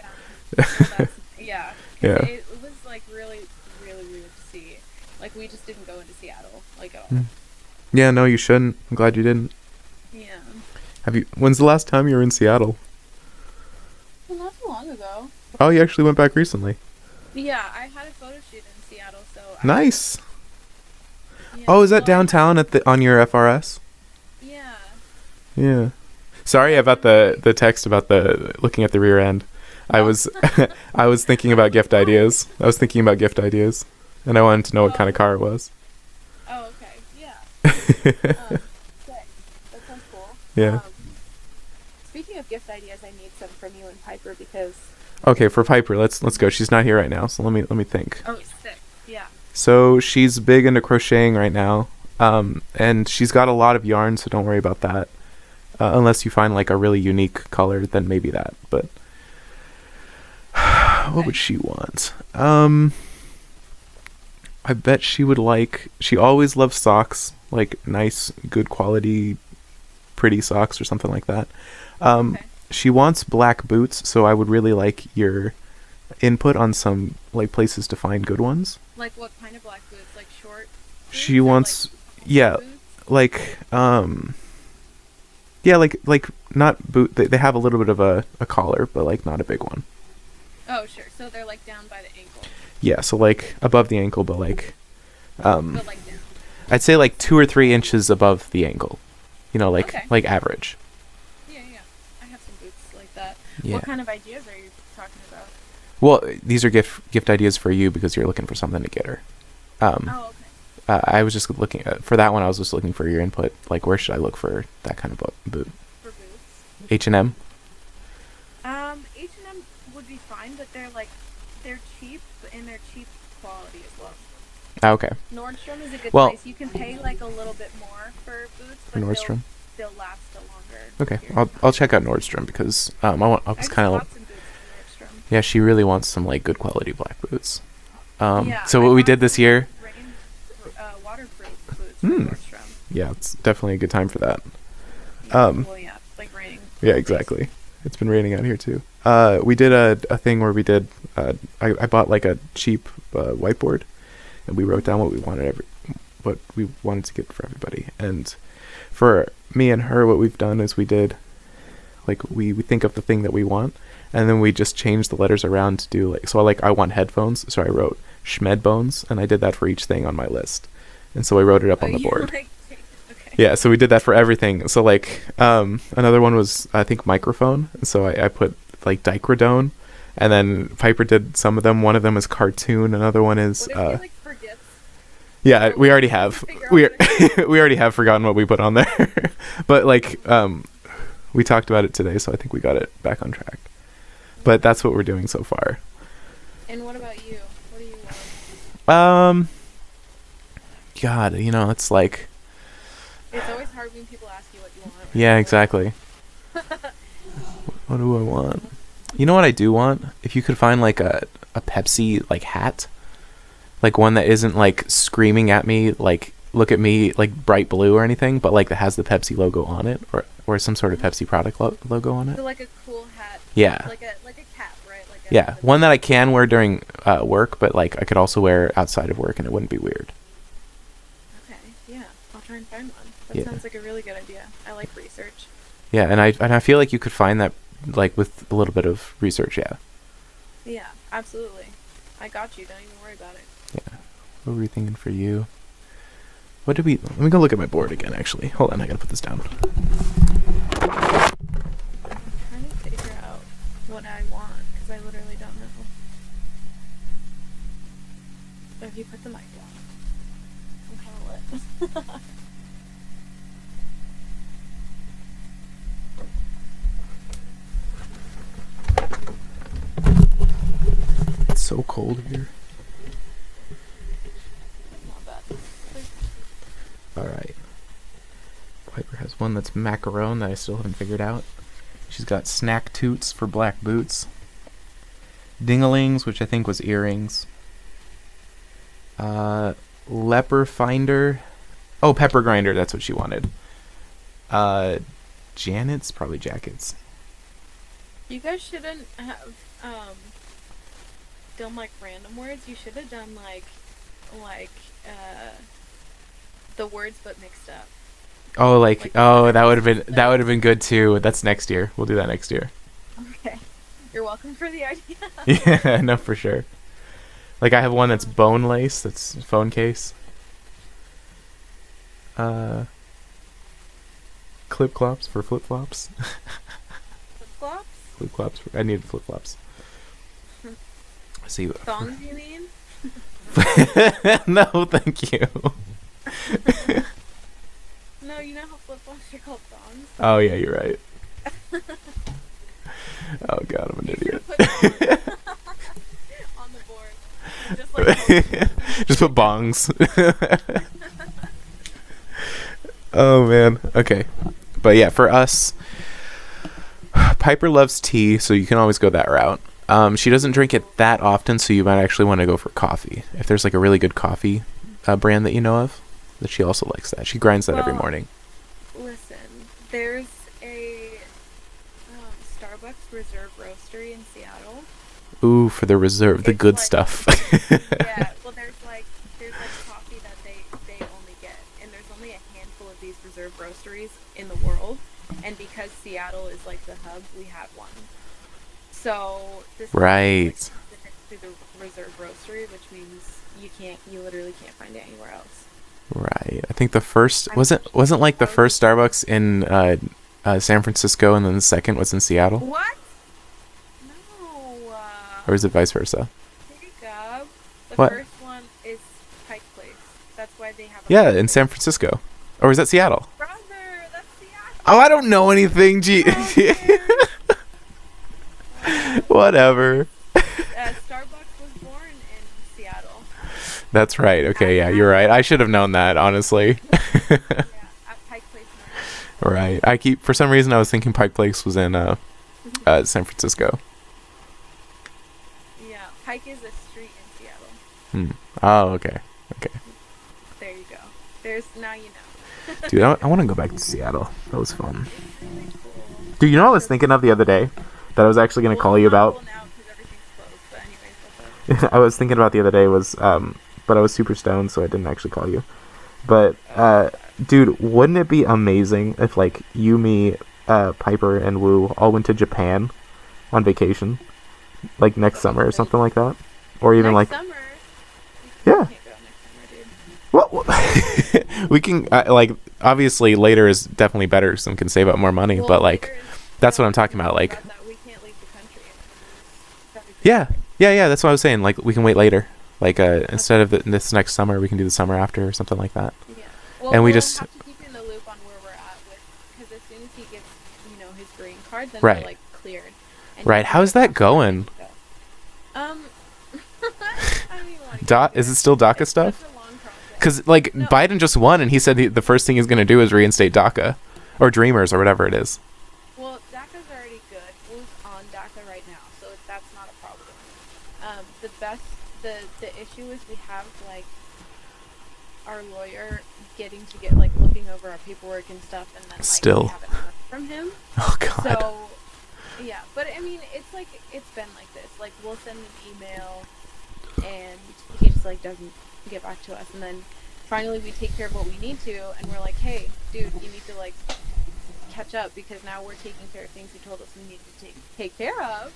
Yeah. Well, yeah. Yeah. It was like really, really weird to see. Like we just didn't go into Seattle like at all. Yeah, no, you shouldn't. I'm glad you didn't. Yeah. When's the last time you were in Seattle? Well, not too long ago. Oh, you actually went back recently. Yeah, I had a photo shoot in Seattle, so. Nice. Yeah. Oh, is that downtown on your FRS? Yeah. Yeah. Sorry about the text about the looking at the rear end. I was I was thinking about gift ideas. And I wanted to know what kind of car it was. Oh, okay. Yeah. Sick. That sounds cool. Yeah. Speaking of gift ideas, I need some from you and Piper because. Okay, for Piper, let's go. She's not here right now, so let me think. Oh, sick. Yeah. So she's big into crocheting right now, and she's got a lot of yarn, so don't worry about that. Unless you find like a really unique color, then maybe that. But what would she want? I bet she would like. She always loves socks, like nice, good quality, pretty socks or something like that. Okay. She wants black boots, so I would really like your input on some like places to find good ones. Like what kind of black boots? Like short? She wants, yeah, boots? like yeah, like not boot. They have a little bit of a collar, but like not a big one. Oh, sure. So they're like down by the ankle. Yeah, so like above the ankle, but like But like down. I'd say like 2 or 3 inches above the ankle. You know, like Okay. like average. Yeah. I have some boots like that. Yeah. What kind of ideas are you talking about? Well, these are gift ideas for you because you're looking for something to get her. Oh, okay. I was just looking for that one. I was just looking for your input. Like, where should I look for that kind of boot? For boots. H&M. H&M would be fine, but they're cheap, and they're cheap quality as well. Okay. Nordstrom is a good Well- place. You can pay like a little bit more for boots, For but Nordstrom. they'll last a longer. Okay, period. I'll check out Nordstrom because I was kind of. Some boots from Nordstrom. Yeah, she really wants some like good quality black boots. Yeah, So I what we bought did this some year, waterproof boots from Nordstrom. yeah, it's definitely a good time for that. Well, yeah, like raining. Yeah, exactly. It's been raining out here too. We did a thing where we did I bought like a cheap whiteboard, and we wrote down what we wanted to get for everybody. And for me and her, what we've done is we did, like, we think of the thing that we want, and then we just change the letters around to do, like, so I want headphones, so I wrote Schmed Bones, and I did that for each thing on my list. And so I wrote it up on the board. Okay. Yeah, so we did that for everything. So, like, another one was, I think, microphone. So I put, like, dicrodone. And then Piper did some of them. One of them is cartoon. Another one is... What if he, like, forgets? Yeah, we already have. We already have forgotten what we put on there. But, like, we talked about it today, so I think we got it back on track. But that's what we're doing so far. And what about you? What do you want? God, it's like... It's always hard when people ask you what you want. Yeah, exactly. What do I want? You know what I do want? If you could find, like, a Pepsi, like, hat. Like, one that isn't, like, screaming at me, like, look at me, like, bright blue or anything, but, like, that has the Pepsi logo on it, or some sort of Pepsi product logo on it. So, like, a cool hat. Yeah. Like a cap, right? Yeah, one that I can wear during work, but, like, I could also wear outside of work, and it wouldn't be weird. Okay, yeah. I'll try and find one. That sounds like a really good idea. I like research. Yeah, and I feel like you could find that, like, with a little bit of research, yeah. Yeah, absolutely. I got you. Don't even worry about it. Yeah. What were we thinking for you? Let me go look at my board again, actually. Hold on, I gotta put this down. I'm trying to figure out what I want, because I literally don't know. So if you put the mic down, I'm kind of lit. It's so cold here. Not bad. Alright. Piper has one that's macaron that I still haven't figured out. She's got snack toots for black boots. Dingalings, which I think was earrings. Leper finder. Oh, pepper grinder, that's what she wanted. Janet's probably jackets. You guys shouldn't have done like random words. You should have done like the words but mixed up. Oh, that would have been good too. That's next year. We'll do that next year. Okay. You're welcome for the idea. Yeah, no, for sure. Like, I have one that's bone lace, that's phone case. Clip clops for flip flops. Flip-flops? Flip flops. I needed flip flops. See. Thongs, you mean? No, thank you. No, you know how flip-flops are called thongs? Oh yeah, you're right. Oh god, I'm an idiot. On the board. Just like just put bongs. Oh man. Okay. But yeah, for us, Piper loves tea, so you can always go that route. She doesn't drink it that often, so you might actually want to go for coffee. If there's like a really good coffee brand that you know of, that she also likes that. She grinds that every morning. Listen, there's a Starbucks Reserve Roastery in Seattle. Ooh, for the reserve, the good like, stuff. Yeah, well, there's coffee that they only get, and there's only a handful of these reserve roasteries in the world, and because Seattle is like the hub, we have one. So this right. is like specific to the reserve roastery, which means you literally can't find it anywhere else. Right. I think the first wasn't like the first Starbucks in San Francisco, and then the second was in Seattle. What? No. Or is it vice versa? There you go. The What? first one is Pike Place. That's why they have. Yeah, in San Francisco. Or is that Seattle? Brother, that's Seattle. Oh, I don't know anything. Gee. Whatever. Starbucks was born in Seattle. That's right. Okay, yeah, you're right. I should have known that, honestly. Yeah, at Pike Place. Right. For some reason I was thinking Pike Place was in San Francisco. Yeah, Pike is a street in Seattle. Oh, okay. Okay. There you go. Now you know. Dude, I want to go back to Seattle. That was fun. It's really cool. Dude, you know what I was thinking of the other day? That I was actually going to call you about? Well, now 'cause everything's closed, but anyways, what's up? I was thinking about the other day was but I was super stoned, so I didn't actually call you. But dude, wouldn't it be amazing if like you, me, Piper, and Woo all went to Japan on vacation, like next summer or something like that, or even next like summer. yeah. Can't go next summer, dude. Well, we can like obviously later is definitely better, so we can save up more money. Well, but like later is- that's what I'm talking about. Like that we can't leave the country. And yeah. That's what I was saying. Like we can wait later. Like instead of this next summer, we can do the summer after or something like that. Yeah. Well, And we we'll just- have to keep you in the loop on where we're at with, because as soon as he gets, his green card, then Right. we're like cleared. And Right. he can How's go that back to where going? he can go. I don't even want to. Is it still DACA stuff? Such a long process. Because like No. Biden just won, and he said the first thing he's going to do is reinstate DACA, or Dreamers, or whatever it is. Well, DACA's already good. Who's on DACA right now, so that's not a problem. The issue is we have like our lawyer looking over our paperwork and stuff, and then Still. we haven't heard from him. Oh God. So yeah, but I mean, it's been like this. Like we'll send an email, and he just like doesn't get back to us, and then finally we take care of what we need to, and we're like, hey, dude, you need to like catch up because now we're taking care of things you told us we needed to take care of,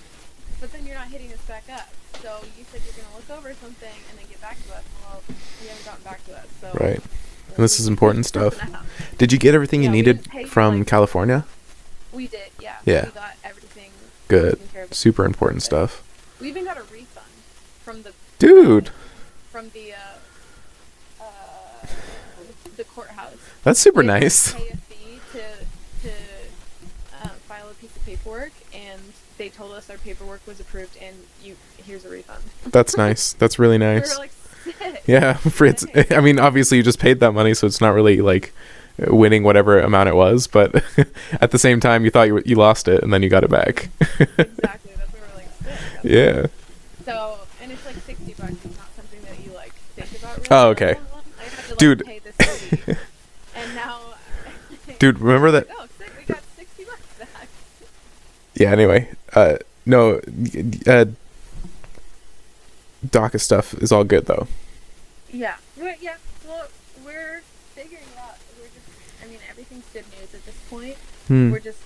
but then you're not hitting us back up. So you said you're gonna look over something and then get back to us. Well, you haven't gotten back to us. So Right. And this is important stuff. now. Did you get everything you Yeah, we needed just paid, from like- California? We did, yeah. Yeah. We got everything Good. taken care of. Super important stuff. We even got a refund from the Dude, from the courthouse. that's super We had to nice. Pay a fee to file a piece of paperwork, and they told us our paperwork was approved, and here's a refund. That's nice. That's really We nice. were like, sick. Yeah, Fritz. I mean, obviously you just paid that money, so it's not really like winning whatever amount it was, but at the same time you thought you lost it and then you got it back. Exactly. That's why we're like, sick. Yeah. So, and it's like $60. It's not something that you like think about. Really Oh, okay. I had to, like, Dude. pay this fee, and now. Dude, remember that? Oh, sick! We got $60 back. Yeah, anyway. No, DACA stuff is all good though. Yeah. Yeah. Well, we're figuring out. I mean, everything's good news at this point. We're just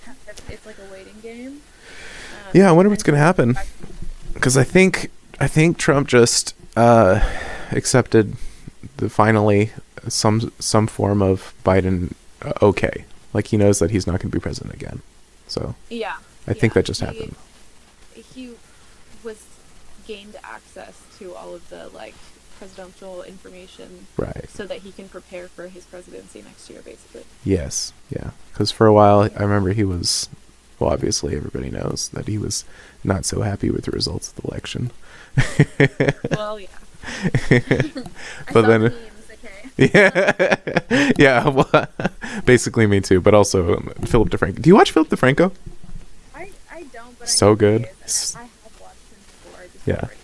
it's like a waiting game. Yeah, I wonder what's going to happen. Because I think Trump just accepted finally some form of Biden okay. Like he knows that he's not going to be president again. So Yeah. I think that just happened. He was gained access to all of the like presidential information, Right. so that he can prepare for his presidency next year, basically. Yes. Yeah. Because for a while, I remember he was. Well, obviously, everybody knows that he was not so happy with the results of the election. Well, yeah. But then, the memes, okay. yeah. Well, basically, me too. But also, Philip DeFranco. Do you watch Philip DeFranco? I don't, but So I know good. He is, and I have watched him before. I just Yeah. never really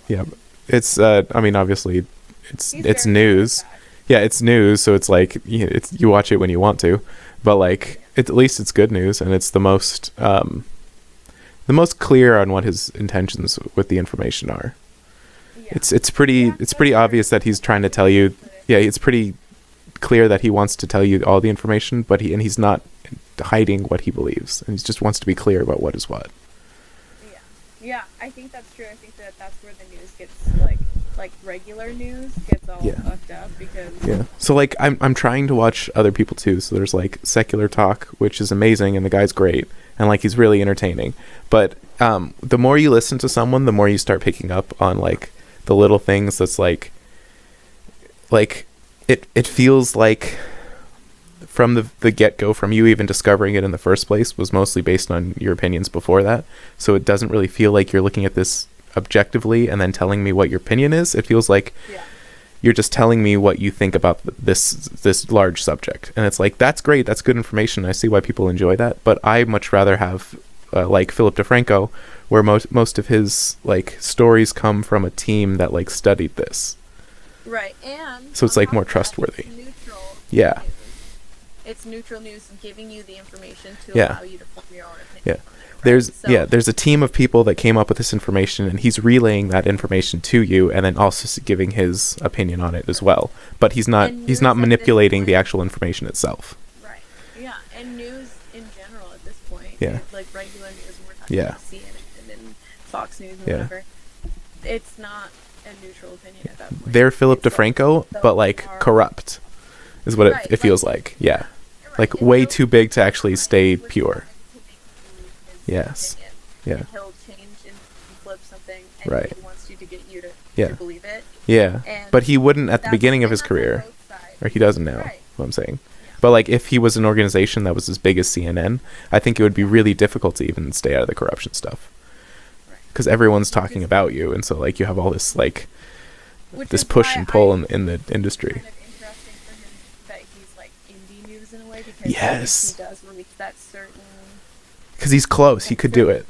Yeah. watched him. It's. I mean, obviously, it's He's very news. matter of fact. Yeah, it's news, so it's like you watch it when you want to, but like at least it's good news, and it's the most clear on what his intentions with the information are. Yeah. It's pretty obvious that he's trying to tell you. Yeah, it's pretty clear that he wants to tell you all the information, but he's not hiding what he believes, and he just wants to be clear about what is what. Yeah, I think that's true. I think that's where the news gets like regular news gets all Yeah. fucked up because Yeah. So like I'm trying to watch other people too. So there's like Secular Talk, which is amazing, and the guy's great, and like he's really entertaining. But the more you listen to someone, the more you start picking up on like the little things that's like it feels like from the get-go, from you even discovering it in the first place, was mostly based on your opinions before that. So it doesn't really feel like you're looking at this objectively and then telling me what your opinion is. It feels like yeah. you're just telling me what you think about this large subject, and it's like, that's great, that's good information, I see why people enjoy that, but I much rather have like Philip DeFranco, where most of his like stories come from a team that like studied this, Right, and so it's on like more top of that, trustworthy. it's neutral Yeah. news. It's neutral news giving you the information to Yeah. allow you to form your own opinion. Yeah. on it, right? There's a team of people that came up with this information, and he's relaying that information to you, and then also giving his opinion on it as well. But he's not And he's news not at this manipulating point- the actual information itself. Right. Yeah, and news in general at this point. Yeah. Like regular news, we're talking Yeah. about CNN and Fox News and Yeah. whatever. It's not a neutral opinion at that point. They're Philip It's like DeFranco, so but like far- corrupt, is what Right, it feels like. Yeah, Right, like it's way so too big to actually fine stay with pure. him to make you his Yes. opinion. Yeah. And he'll change and flip something, and Right. he wants you to get you to, Yeah. to believe it. Yeah, And but he wouldn't at the that's- beginning of and his that's on career, both sides. or he doesn't now. Right. What I'm saying. Yeah. But like, if he was an organization that was as big as CNN, I think it would be really difficult to even stay out of the corruption stuff, Right. because everyone's Which talking is- about you, and so like you have all this like Which this is push why and pull I in the industry. kind of interesting for him that he's like indie news in a way, because Yes. he does reach that certain. Because he's close, he could do it.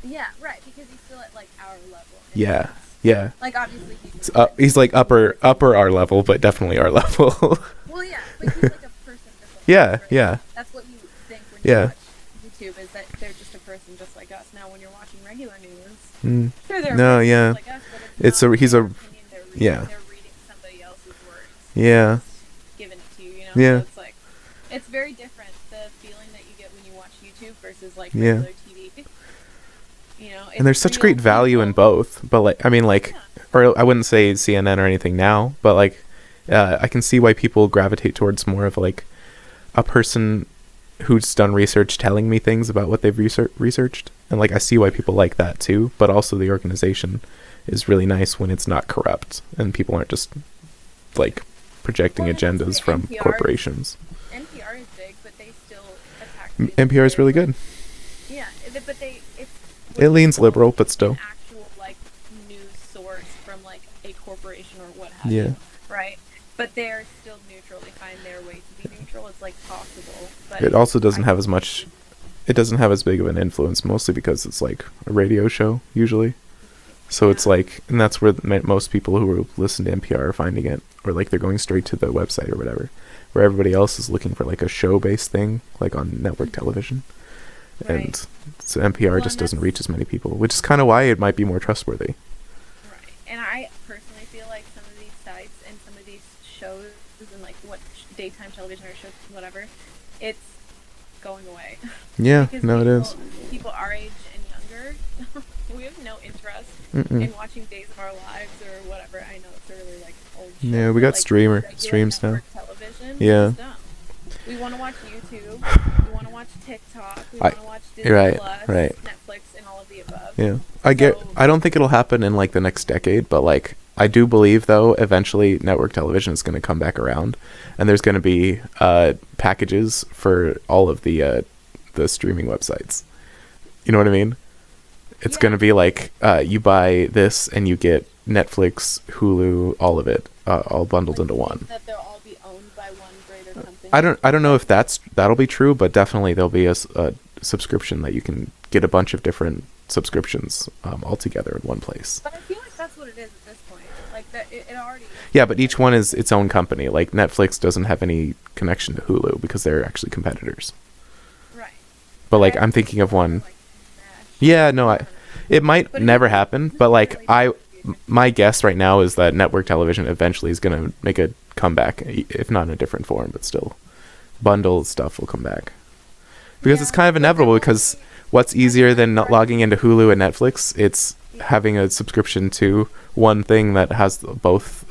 Yeah, right. Because he's still at like our level. and Yeah, it's- yeah. Like obviously He's like upper our level, but definitely our level. Well, yeah, but he's like a person just like Yeah, us, right? yeah. That's what you think when Yeah. you watch YouTube, is that they're just a person just like us. Now, when you're watching regular news, Mm. sure they're a No, person yeah. just like us, but It's not he's their a opinion they're reading. yeah. They're reading somebody else's words. Yeah. Just giving it to you, you know? Yeah. So it's like, it's very different, the feeling that you get when you watch YouTube versus like Yeah. regular TV. You know, And there's such great value in both, but like I mean like Yeah. or I wouldn't say CNN or anything now, but like I can see why people gravitate towards more of like a person who's done research telling me things about what they've researched, and like I see why people like that too. But also the organization is really nice when it's not corrupt and people aren't just like projecting Well, and that's agendas why from NPR corporations. NPR is big, but they still attack. NPR is really good. Yeah, but It leans liberal, but still. An actual like news source from like a corporation or what have Yeah. you, right? But they're still neutral. They find their way to be neutral. It's like possible, but It also doesn't I have as much. It doesn't have as big of an influence, mostly because it's like a radio show usually. So it's Yeah. like, and that's where most people who listen to NPR are finding it, or like they're going straight to the website or whatever. Where everybody else is looking for like a show-based thing, like on network television, Right. and so NPR Well, just and doesn't that's- reach as many people, which is kind of why it might be more trustworthy. Right. And I personally feel like some of these sites and some of these shows and like what daytime television or shows, whatever, it's going away. Yeah, Because no, it is. People our age and younger, we have no interest Mm-mm. in watching Days of Our Lives or whatever. I know it's a really like old show. Yeah, we but, got like, streamer regular streams now. network television, Yeah. it's dumb. We want to watch YouTube. We want to watch TikTok. We I- want to watch Disney right, Plus, right. Netflix, and all of the above. Yeah, So- I don't think it'll happen in like the next decade, but like I do believe though eventually network television is going to come back around, and there's going to be packages for all of the streaming websites. You know what I mean? It's Yeah. going to be like you buy this and you get Netflix, Hulu, all of it, all bundled into one. That they'll all be owned by one greater company. I don't know if that'll be true, but definitely there'll be a subscription that you can get a bunch of different subscriptions all together in one place. But I feel like that's what it is at this point. Like that, it already. Yeah, but each one is its own company. Like Netflix doesn't have any connection to Hulu because they're actually competitors. Right. But like I I'm thinking of one. like, Smash. Yeah, no, it might But it never is- happen. it's But like really my guess right now is that network television eventually is gonna make a comeback, if not in a different form, but still, bundle stuff will come back. Because it's Yeah, kind of but there inevitable. won't Because be- what's easier than not logging into Hulu and Netflix? It's having a subscription to one thing that has both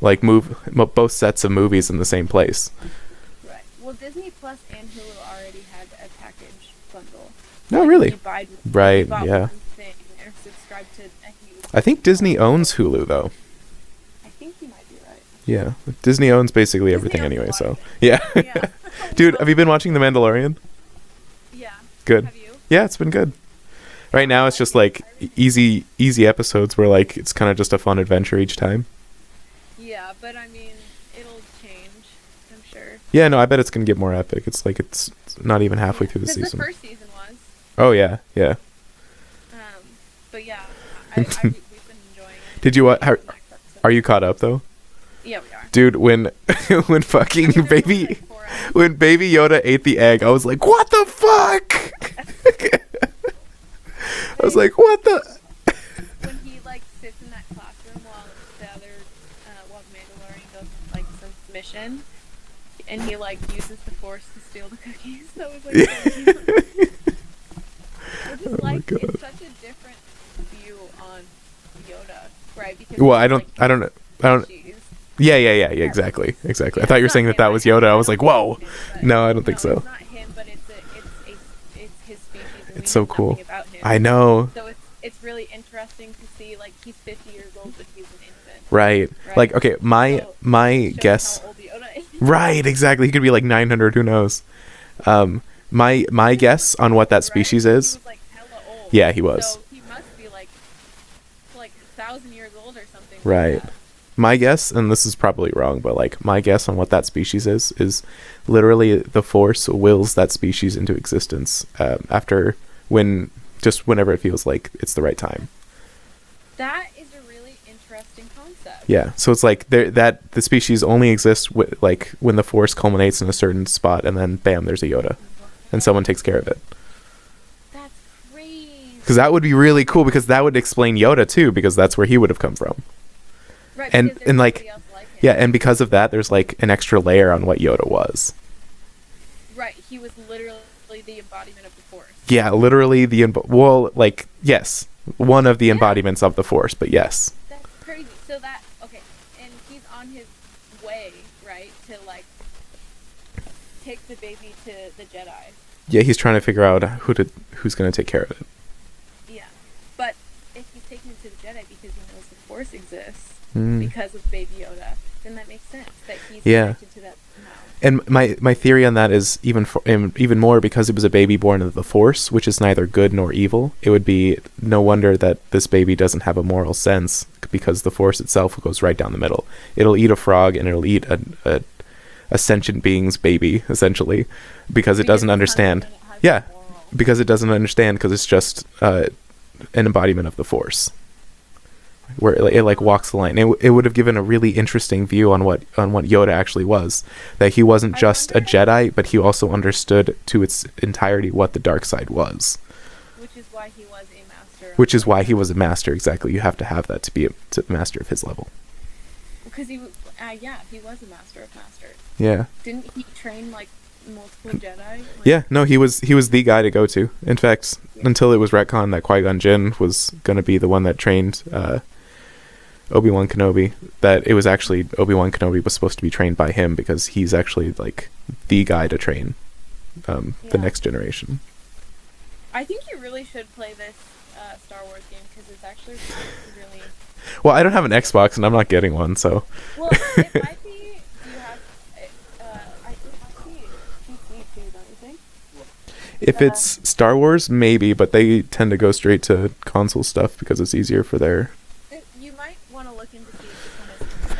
both sets of movies in the same place. Right. Well, Disney Plus and Hulu already had a package bundle. No, Like, really? You buy, Right, you bought yeah. one thing or subscribe to a huge. I think Disney owns Hulu though. I think you might be right. Yeah, Disney owns basically everything owns a anyway. lot So of yeah, Yeah. dude, have you been watching The Mandalorian? Yeah. Good. Have you? Yeah, it's been good. Right now, it's just like easy episodes where like it's kind of just a fun adventure each time. Yeah, but I mean, it'll change. I'm sure. Yeah, no, I bet it's gonna get more epic. It's like it's not even halfway through the 'Cause season. The first season was. Oh yeah, yeah. But yeah, we've been enjoying it. Did you what? The next episode. Are you caught up though, Yeah, we are. dude? When when fucking We're doing, baby, like, 4 Alright. When Baby Yoda ate the egg, I was like, what the fuck? I was like, what the? When he like sits in that classroom while the other, while the Mandalorian goes on like some mission, and he like uses the Force to steal the cookies. That was like, it's just like it's such a different view on Yoda, right? Because Well, I it's, don't know. species. Yeah, exactly. I thought you were saying that was Yoda. I was like, whoa. No, I don't think so. It's not him, but it's his species. And It's so know cool. nothing about him. I know. So it's really interesting to see, like, he's 50 years old, but he's an infant. Right. Like, okay, my Shows guess. how old Yoda is. Right, exactly. He could be like 900. Who knows? My guess on what that species Right? is. He was like hella old. Yeah, he was. So he must be like 1,000 years old or something. Right. Like that. My guess, and this is probably wrong, but like my guess on what that species is literally the Force wills that species into existence whenever it feels like it's the right time. That is a really interesting concept. Yeah, so it's like the species only exists like when the Force culminates in a certain spot, and then bam, there's a Yoda, and someone takes care of it. That's crazy. Because that would be really cool, because that would explain Yoda too, because that's where he would have come from. Right, And because there's like nobody else like him. yeah, and because of that, there's like an extra layer on what Yoda was. Right, he was literally the embodiment of the Force. Yeah, literally yes, one of the embodiments of the Force, but yes. That's crazy. So okay, and he's on his way, right, to like take the baby to the Jedi. Yeah, he's trying to figure out who's going to take care of it. Yeah, but if he's taking it to the Jedi because he knows the Force exists Mm. because of Baby Yoda, then that makes sense that he's Yeah. connected to that somehow. And my theory on that is even more, because it was a baby born of the Force, which is neither good nor evil. It would be no wonder that this baby doesn't have a moral sense, because the Force itself goes right down the middle. It'll eat a frog, and it'll eat a sentient being's baby, essentially, because it doesn't understand. And it has Yeah, moral. because it doesn't understand, because it's just an embodiment of the Force, where it like walks the line. It would have given a really interesting view on what Yoda actually was, that he wasn't just a Jedi, but he also understood to its entirety what the dark side was, Which is why he was a master. which is why he was a master. Exactly, you have to have that to be a master of his level. Because he was a master of masters. Yeah. Didn't he train like multiple Jedi? Like, Yeah, no, he was the guy to go to. In fact, until it was retconned that Qui-Gon Jinn was going to be the one that trained Obi-Wan Kenobi, that it was actually Obi-Wan Kenobi was supposed to be trained by him, because he's actually like the guy to train the next generation. I think you really should play this Star Wars game because it's actually really. Well, I don't have an Xbox and I'm not getting one, so. Well, it might be. Do you have? I think it might be PC too, don't you think? If it's Star Wars, maybe, but they tend to go straight to console stuff because it's easier for their. You might want to look into see if this one is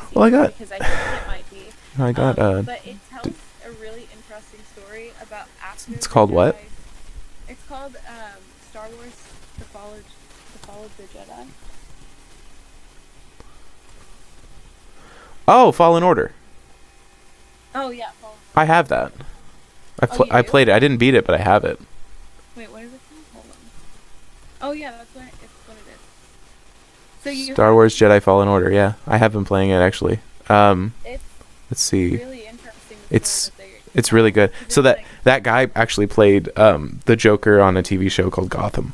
PC. Well, I got- because I think it might be. I got But it tells a really interesting story about after. It's the called what? Jedi. It's called Star Wars: The Fall of the Jedi. Oh, Fallen Order. Oh yeah, Fall. I have that. Oh, you I do? played it. I didn't beat it, but I have it. Wait, what is it called? Hold on. Oh yeah, that's what it is. So you Star Wars Jedi Fallen Order. Yeah, I have been playing it actually. It's Let's see. really interesting. It's really good. So that guy actually played the Joker on a TV show called Gotham.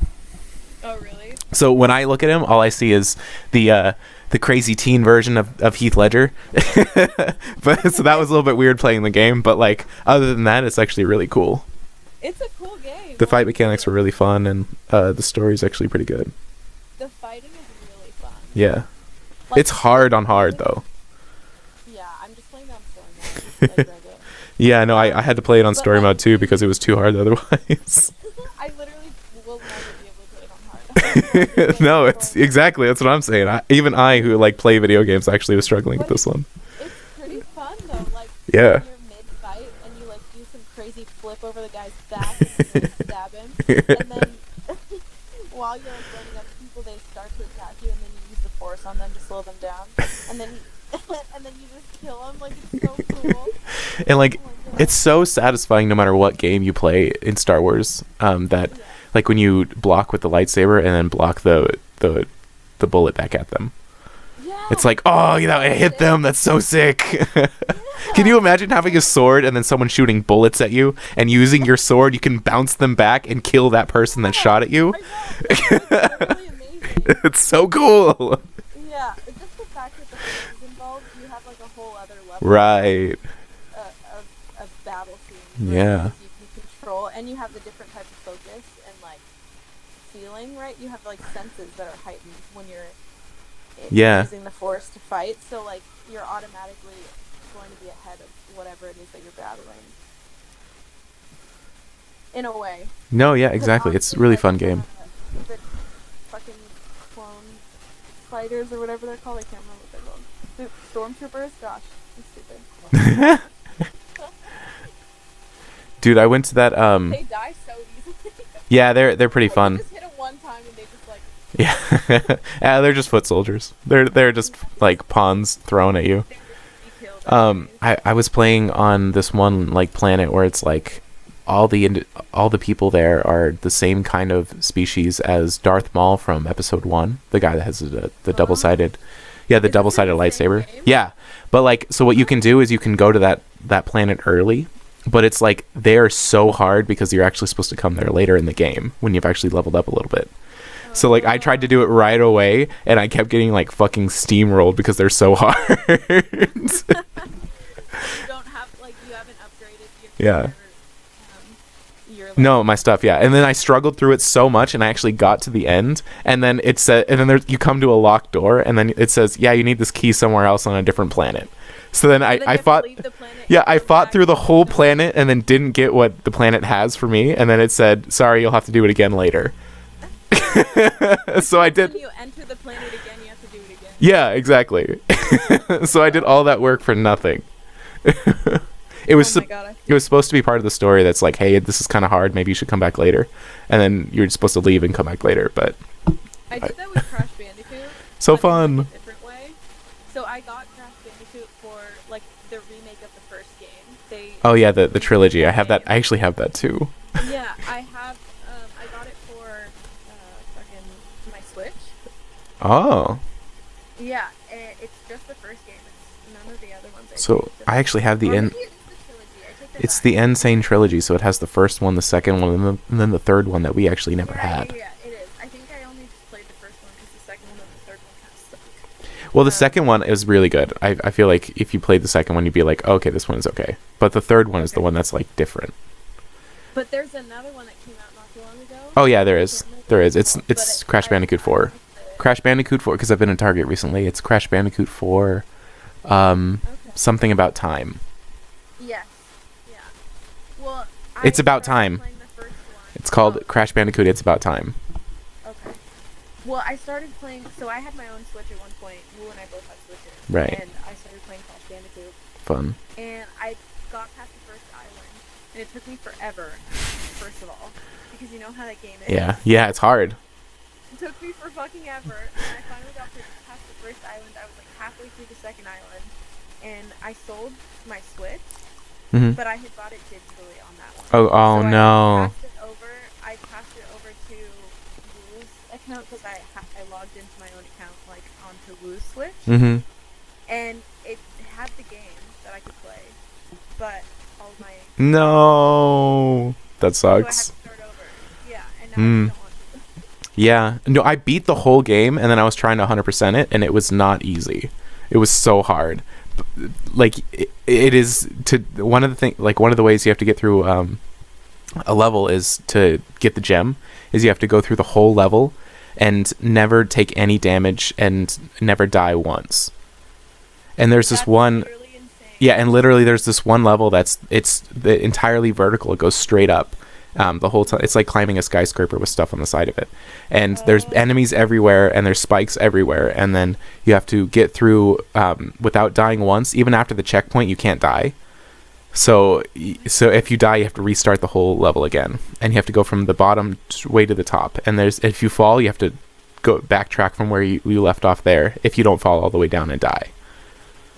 Oh really? So when I look at him, all I see is the crazy teen version of Heath Ledger. But so that was a little bit weird playing the game, but like other than that, it's actually really cool. It's a cool game. The fight mechanics were really fun, and the story's actually pretty good. The fighting is really fun. Yeah. Like, It's hard on hard though. Yeah, I'm just playing on story mode. Like regular. Yeah, no, I had to play it on But, story like, mode too because it was too hard otherwise. I literally will never be able to play it on hard. No, it's exactly that's what I'm saying. Even I who like play video games actually was struggling with this one. It's pretty fun though. Like Yeah. when you're mid fight and you like do some crazy flip over the guy's back and then stab him, and then while you're like running up to people, they start to attack you, and then you use the Force on them to slow them down, and then and then you just kill them. Like it's so cool. And like Oh my It's so satisfying no matter what game you play in Star Wars. That like when you block with the lightsaber and then block the bullet back at them. Yeah. It's like, oh, you know, I hit them. That's so sick. Can you imagine having a sword and then someone shooting bullets at you, and using your sword, you can bounce them back and kill that person that shot at you? It's really amazing. It's so cool. Yeah, it's just the fact that the force is involved, you have like a whole other level Right. of battle scenes. Yeah. You can control, and you have the different type of focus and like feeling, right? You have like senses that are heightened when you're using the force to fight. So like you're automatically going to be ahead of whatever it is that you're battling. In a way. No, yeah, exactly. It's a really fun game. The fucking clone fighters or whatever they're called. I can't remember what they're called. Stormtroopers? Gosh, I'm stupid. Dude, I went to that They die so easily. yeah, they're pretty fun. You just hit them one time and they just like Yeah. Yeah, they're just foot soldiers. They're just like pawns thrown at you. they just be killed. I was playing on this one like planet where it's like all the people there are the same kind of species as Darth Maul from episode 1, the guy that has the double-sided double-sided lightsaber. game? Yeah. But like, so what you can do is you can go to that planet early, but it's like they're so hard because you're actually supposed to come there later in the game when you've actually leveled up a little bit. So like I tried to do it right away and I kept getting like fucking steamrolled because they're so hard. You don't have like you haven't upgraded Yeah. your No, my stuff, yeah. And then I struggled through it so much and I actually got to the end and then it said, and then you come to a locked door and then it says, yeah, you need this key somewhere else on a different planet. So then I fought I fought through the whole planet and then didn't get what the planet has for me, and then it said, sorry, you'll have to do it again later. So I did. When you enter the planet again, you have to do it again. Yeah, exactly. So I did all that work for nothing. It was Oh my God, it was supposed to be part of the story that's like, hey, this is kind of hard, maybe you should come back later, and then you're supposed to leave and come back later. But I did that with Crash Bandicoot. so but in, fun. like, a different way. So I got Crash Bandicoot for like the remake of the first game. Oh yeah, the trilogy. I have that. I actually have that too. Yeah, I have. I got it for fucking my Switch. Oh. Yeah, it's just the first game. It's none of the other ones. So I actually have the end. Maybe it is the trilogy. I take that It's back. the Insane trilogy, so it has the first one, the second one, and then the third one that we actually never had. Yeah, it is. I think I only just played the first one because the second one and the third one kind of suck. Well, the second one is really good. I feel like if you played the second one, you'd be like, oh, okay, this one is okay. But the third one is the one that's like different. But there's another one that came out not too long ago. Oh yeah, there is. There is. It's But Crash Bandicoot 4. Crash Bandicoot 4, because I've been in Target recently. It's Crash Bandicoot 4. Okay. Something about time. Yes. Yeah. Well, It's I about started time. playing the first one. It's called Crash Bandicoot. It's about time. Okay. Well, I started playing. So I had my own Switch at one point. Wu and I both had Switches. Right. And I started playing Crash Bandicoot. Fun. And I got past the first island, and it took me forever. First of all, because you know how that game is. Yeah. Yeah, it's hard. It took me for fucking ever, and I finally got past the first island. I was like halfway through the second island, and I sold my Switch, Hmm. but I had bought it digitally on that one. Oh So no. I passed it over to Wu's account because I logged into my own account like onto Wu's Switch, Mm-hmm. and it had the game that I could play, but all my No. That so I had to sucks. start over. Yeah, and now I Mm. don't want to. Yeah. No, I beat the whole game and then I was trying to 100% it and it was not easy. It was so hard. Like it is to one of the ways you have to get through a level is to get the gem is you have to go through the whole level and never take any damage and never die once. And there's this That's one literally insane. yeah, and literally there's this one level it's entirely vertical. It goes straight up. The whole time it's like climbing a skyscraper with stuff on the side of it, and there's enemies everywhere and there's spikes everywhere, and then you have to get through without dying once. Even after the checkpoint you can't die, so if you die you have to restart the whole level again, and you have to go from the bottom way to the top, and if you fall you have to go backtrack from where you left off there if you don't fall all the way down and die.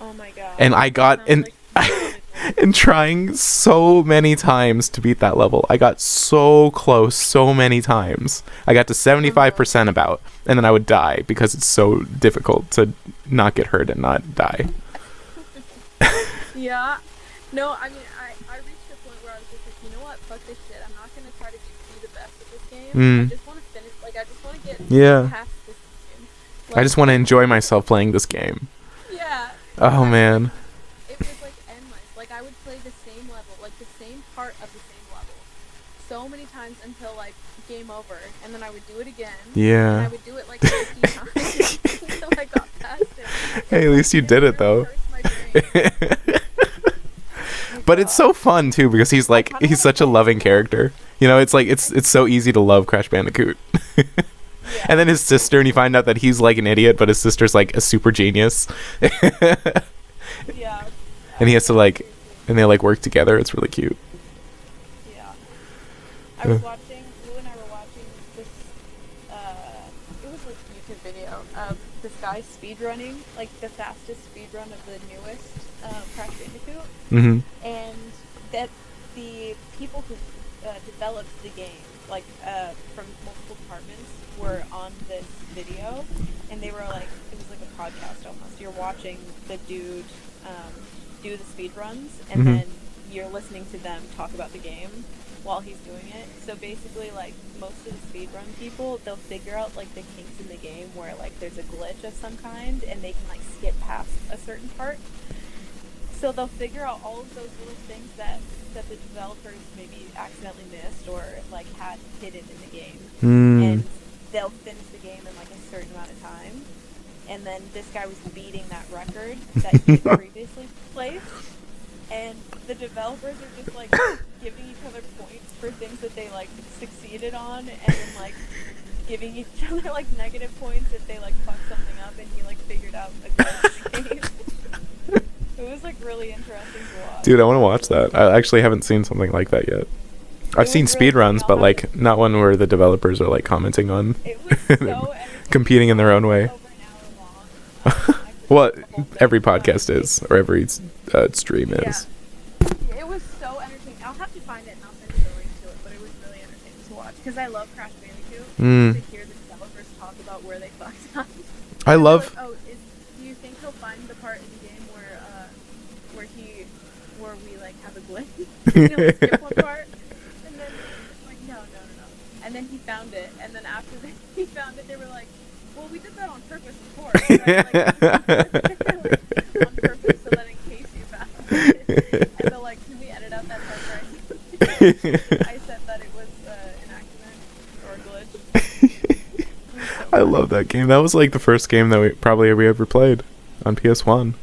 Oh my god. And I got Sounds and like and trying so many times to beat that level. I got so close so many times. I got to 75% about, and then I would die because it's so difficult to not get hurt and not die. Yeah. No, I mean, I reached a point where I was just like, you know what? Fuck this shit. I'm not going to try to be the best at this game. I just want to finish, like, I just want to get past this game. Like, I just want to enjoy myself playing this game. Yeah. Oh, man. It was, like, endless. Like, I would play the same level, like, the same part of the same level so many times until, like, game over. And then I would do it again. Yeah. And I would do it, like, 50 times until I got past it. Hey, at least you did it, though. But it's so fun too because he's such a loving character. You know, it's like it's so easy to love Crash Bandicoot. And then his sister, and you find out that he's like an idiot, but his sister's like a super genius. Yeah. And he has to like, and they like work together. It's really cute. Yeah. I was watching, Lou and I were watching this, it was like a YouTube video of this guy speedrunning, like the fastest speedrun of the newest Crash Bandicoot. Mm-hmm. And that the people who developed the game, like from multiple departments, were on this video, and they were like, it was like a podcast almost. You're watching the dude do the speed runs, and then you're listening to them talk about the game while he's doing it. So basically, like, most of the speedrun people, they'll figure out like the kinks in the game where like there's a glitch of some kind, and they can like skip past a certain part. So they'll figure out all of those little things that the developers maybe accidentally missed or like had hidden in the game. And they'll finish the game in like a certain amount of time. And then this guy was beating that record that he had previously placed. And the developers are just like giving each other points for things that they like succeeded on, and then like giving each other like negative points if they like fucked something up and he like figured out a glitch in the game. It was like really interesting to watch. Dude, I want to watch that. I actually haven't seen something like that yet. I've seen speedruns, but like not one where the developers are like commenting on it was so competing in their own way. over an hour long. Well, every podcast is, or every stream is. Yeah. It was so entertaining. I'll have to find it and I'll send you the link to it, but it was really entertaining to watch because I love Crash Bandicoot. To hear the developers talk about where they fucked up. I love. Like, do you think he'll find the part in the game where we like have a glitch? He'll skip one part, and then like no. And then he found it, and then after he found it, they were like, "Well, we did that on purpose before, right? Like, on purpose, so that in case you found it." And they're like, "Can we edit out that part where I said that it was an accident or a glitch?" I love that game. That was like the first game that we ever played on PS1.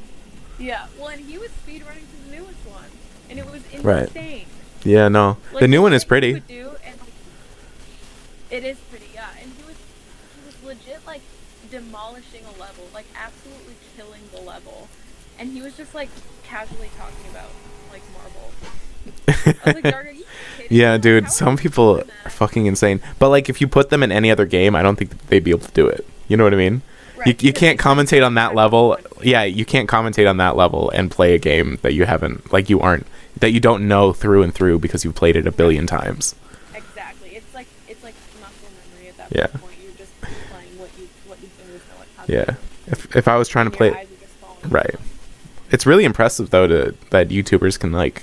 Yeah, well, and he was speedrunning to the newest one, and it was insane. Right. Yeah, no. Like, the new one is pretty. It is pretty, yeah. And he was legit like demolishing a level, like absolutely killing the level. And he was just like casually talking about like marbles. I was like, Dark, are you kidding? Yeah, Like, dude, how some are you people doing are that? fucking insane. But like if you put them in any other game, I don't think they'd be able to do it. You know what I mean? Right, You because can't it's like commentate on that kind of level. fun. Yeah, you can't commentate on that level and play a game that you haven't, like that you don't know through and through because you've played it a billion times. Exactly. It's like muscle memory at that Yeah. point. You're just playing what you always know what how to Yeah. do. If I was trying to And play, your eyes are just falling right. asleep. It's really impressive though that YouTubers can like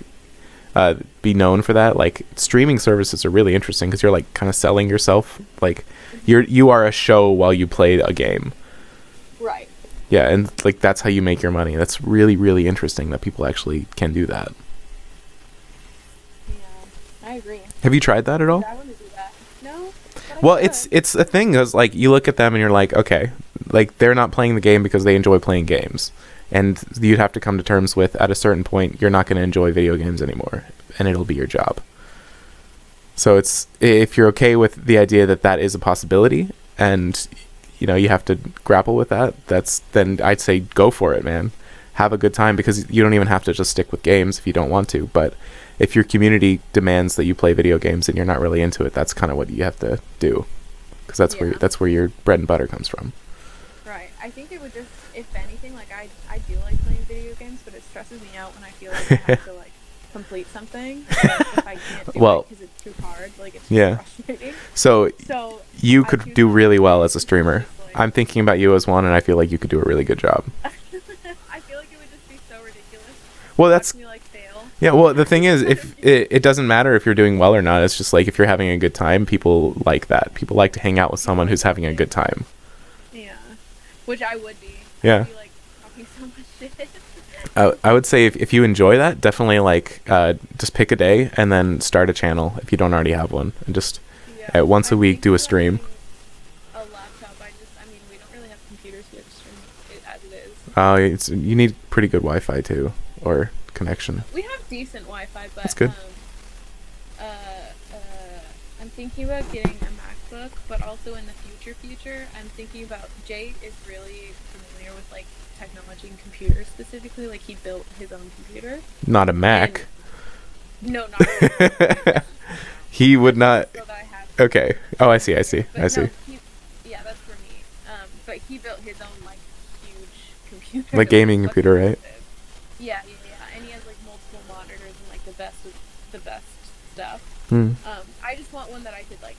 be known for that. Like streaming services are really interesting because you're like kind of selling yourself. Like you are a show while you play a game. Right. Yeah, and like that's how you make your money. That's really, really interesting that people actually can do that. Yeah, I agree. Have you tried that at all? I want to do that. No. But I Well, could. it's a thing because like you look at them and you're like, okay, like they're not playing the game because they enjoy playing games, and you'd have to come to terms with at a certain point you're not going to enjoy video games anymore, and it'll be your job. So it's if you're okay with the idea that that is a possibility, and you know you have to grapple with that. Then I'd say go for it, man. Have a good time because you don't even have to just stick with games if you don't want to, but if your community demands that you play video games and you're not really into it, that's kind of what you have to do, because that's where your bread and butter comes from. Right. I think it would just, if anything, like I do like playing video video games, but it stresses me out when I feel like I have to like complete something. Like, if I can't do Well, it because it's too hard, like it's yeah. frustrating. So you I could choose do not really to, well as a just streamer. like- I'm thinking about you as one, and I feel like you could do a really good job. I feel like it would just be so ridiculous. Well, that's Watch me like fail. yeah. Well, the thing is, if it doesn't matter if you're doing well or not. It's just like if you're having a good time, people like that. People like to hang out with someone who's having a good time. Yeah, which I would be. Yeah. I'd be like talking so much shit. I would say if you enjoy that, definitely like just pick a day and then start a channel if you don't already have one, and just Yeah. once a I'm week do a thinking stream. about getting a laptop. I mean, we don't really have computers here to stream it as it is. You need pretty good Wi-Fi too, or connection. We have decent Wi-Fi, but That's good. I'm thinking about getting a MacBook, but also in the future, I'm thinking about Jay is really familiar with like technology and computers specifically. Like he built his own computer. Not a Mac. No, not really. He would not. So that I have. Okay. Oh, I see. But I see. No, yeah, that's for me. But he built his own like huge computer. Like gaming Fucking computer, right? massive. Yeah, and he has like multiple monitors and like the best stuff. Hmm. I just want one that I could like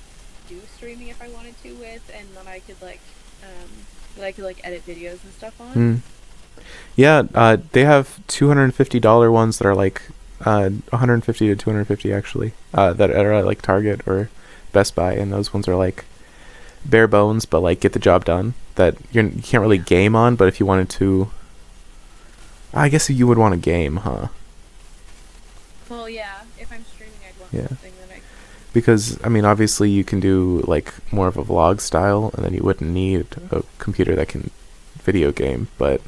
do streaming if I wanted to with, and that I could like edit videos and stuff on. Hmm. Yeah. They have $250 ones that are like 150 to 250 actually. That are at like Target or Best Buy, and those ones are like bare bones, but like get the job done. That you can't really game on, but if you wanted to, I guess you would want a game, huh? Well, yeah. If I'm streaming, I'd want Yeah. something that I can. Because I mean, obviously you can do like more of a vlog style, and then you wouldn't need a computer that can video game. But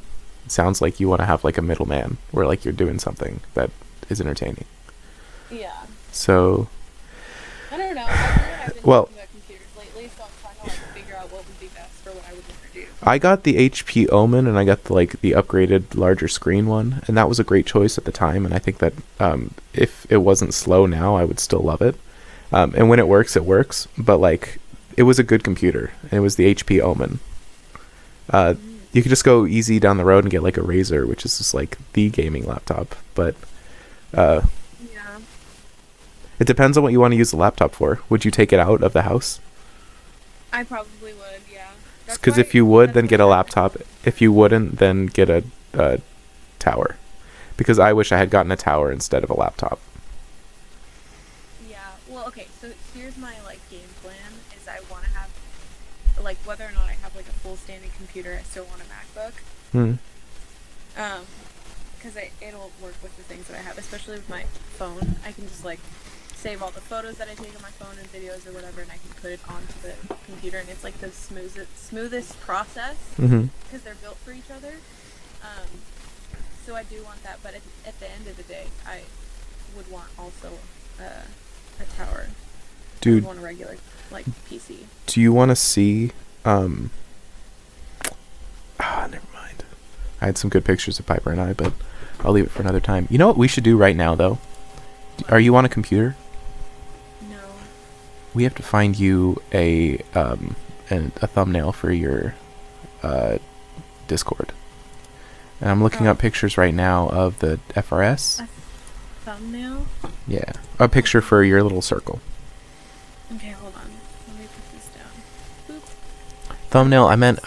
it sounds like you want to have like a middleman, where like you're doing something that is entertaining. Yeah. So I don't know. I've been Well- thinking about computers lately, so I'm trying to like figure out what would be best for what I would never do. I got the HP Omen, and I got the upgraded larger screen one, and that was a great choice at the time. And I think that if it wasn't slow now, I would still love it. And when it works, it works. But like, it was a good computer, and it was the HP Omen. You could just go easy down the road and get like a Razer, which is just like the gaming laptop. But Yeah. it depends on what you want to use the laptop for. Would you take it out of the house? I probably would. Yeah. That's Because why- if you would, that's then what get a I'm laptop. If you wouldn't, then get a tower. Because I wish I had gotten a tower instead of a laptop. Yeah. Well, okay. So here's my like game plan: is I want to have like whether or not I have like a full standing computer, I still want a MacBook. Hmm. Because it'll work with the things that I have, especially with my phone. I can just like save all the photos that I take on my phone and videos or whatever, and I can put it onto the computer, and it's like the smoothest process Mm-hmm. because they're built for each other. So I do want that, but at the end of the day, I would want also a tower. I Dude, would want a regular like PC. do you want to see? Never mind. I had some good pictures of Piper and I, but I'll leave it for another time. You know what we should do right now, though? Are you on a computer? No. We have to find you a thumbnail for your Discord. And I'm looking Oh. up pictures right now of the FRS. A thumbnail? Yeah, a picture for your little circle. Okay, hold on. Let me put this down. Boop. Thumbnail. I meant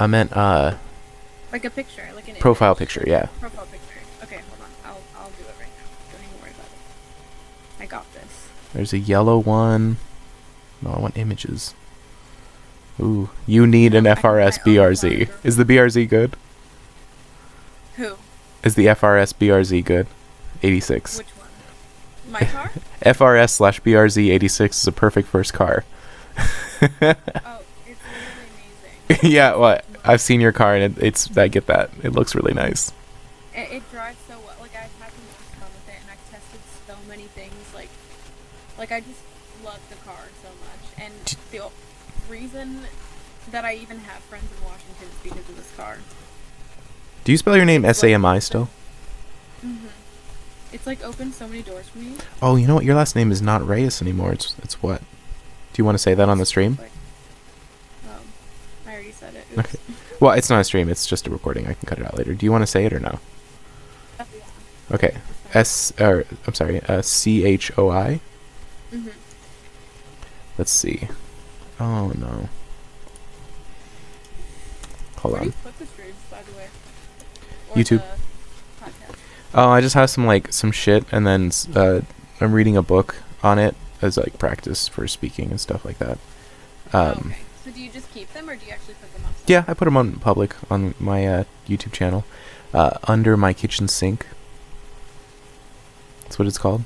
Like a picture, like an profile image. picture. Yeah. Profile picture. Okay, hold on. I'll do it right now. Don't even worry about it. I got this. There's a yellow one. No, I want images. Ooh, you need an I can FRS my own BRZ. phone. Is the BRZ good? Who? Is the FRS BRZ good? 86. Which one? My car? FRS/BRZ 86 is a perfect first car. Oh, it's really amazing. Yeah, what? I've seen your car and I get that. It looks really nice. It drives so well. Like I've had the most fun with it, and I've tested so many things. Like I just love the car so much, and the reason that I even have friends in Washington is because of this car. Do you spell your name SAMI still? Mhm. It's like opened so many doors for me. Oh, you know what? Your last name is not Reyes anymore. It's what? Do you want to say that on the stream? Like, I already said it. Oops. Okay. Well, it's not a stream. It's just a recording. I can cut it out later. Do you want to say it or no? Okay. CHOI. Mm-hmm. Let's see. Oh no. Hold Where do on. you put the streams, by the way? Or YouTube. The podcast? Oh, I just have some shit, and then I'm reading a book on it as like practice for speaking and stuff like that. Okay. So do you just keep them, or do you actually put them up? Yeah, I put them on public on my YouTube channel, under my kitchen sink. That's what it's called.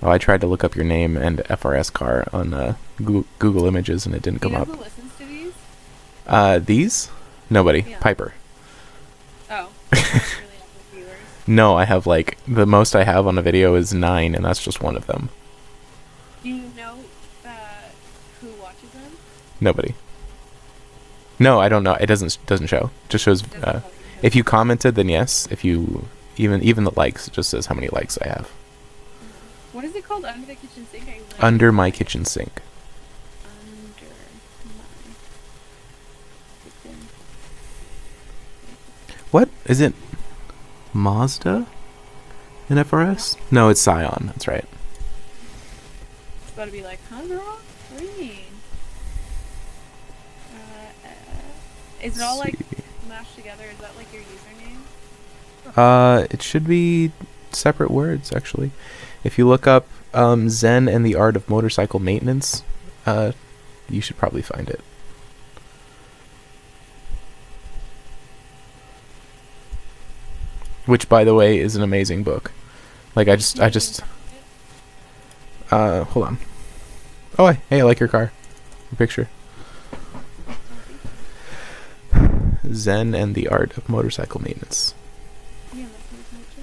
Oh, I tried to look up your name and FRS car on Google Images, and it didn't come up. Who listens to these? These? Nobody. Yeah. Piper. Oh. You don't really have viewers. No, I have like the most I have on a video is 9, and that's just one of them. Do you know who watches them? Nobody. No, I don't know. It doesn't show. It just shows. If you commented, then yes. If you even the likes, it just says how many likes I have. What is it called? Under the kitchen sink? Under my kitchen sink. Under my kitchen. What is it? Mazda? In FRS? No, it's Scion. That's right. It's about to be like, huh, girl? What do you mean? Is it all like mashed together? Is that like your username? It should be separate words actually. If you look up Zen and the Art of Motorcycle Maintenance, you should probably find it. Which, by the way, is an amazing book. Like I just hold on. Oh, hey, I like your car. Your picture. Zen and the Art of Motorcycle Maintenance. Yeah, that's my too.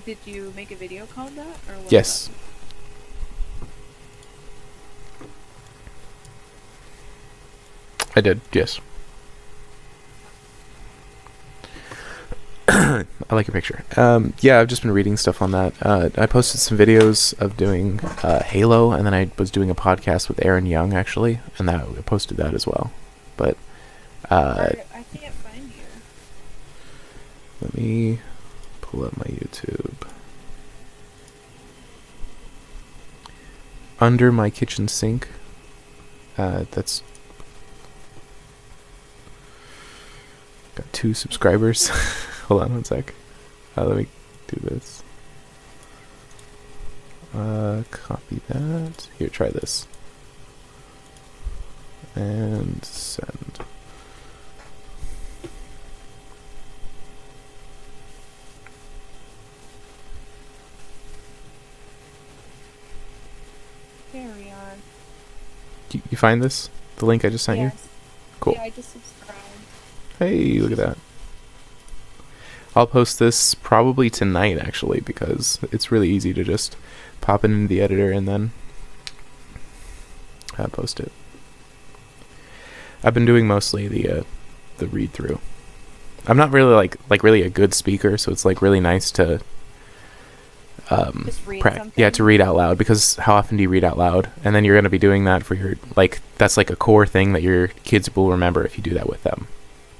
Did you make a video called that, or what? Yes. I did, yes. I like your picture. Yeah, I've just been reading stuff on that. I posted some videos of doing Halo, and then I was doing a podcast with Aaron Young, actually, and I posted that as well. But I can't find you. let me pull up my YouTube. Under my kitchen sink. That's got 2 subscribers. Hold on one sec. Let me do this. Copy that. Here, try this. And send. There we are. You find this? The link I just sent you? Yes. Cool. Yeah, I just subscribed. Hey, look at that. I'll post this probably tonight, actually, because it's really easy to just pop it into the editor and then post it. I've been doing mostly the read through. I'm not really like really a good speaker, so it's like really nice to Just read something. yeah, to read out loud, because how often do you read out loud? And then you're going to be doing that for your, like, that's like a core thing that your kids will remember if you do that with them.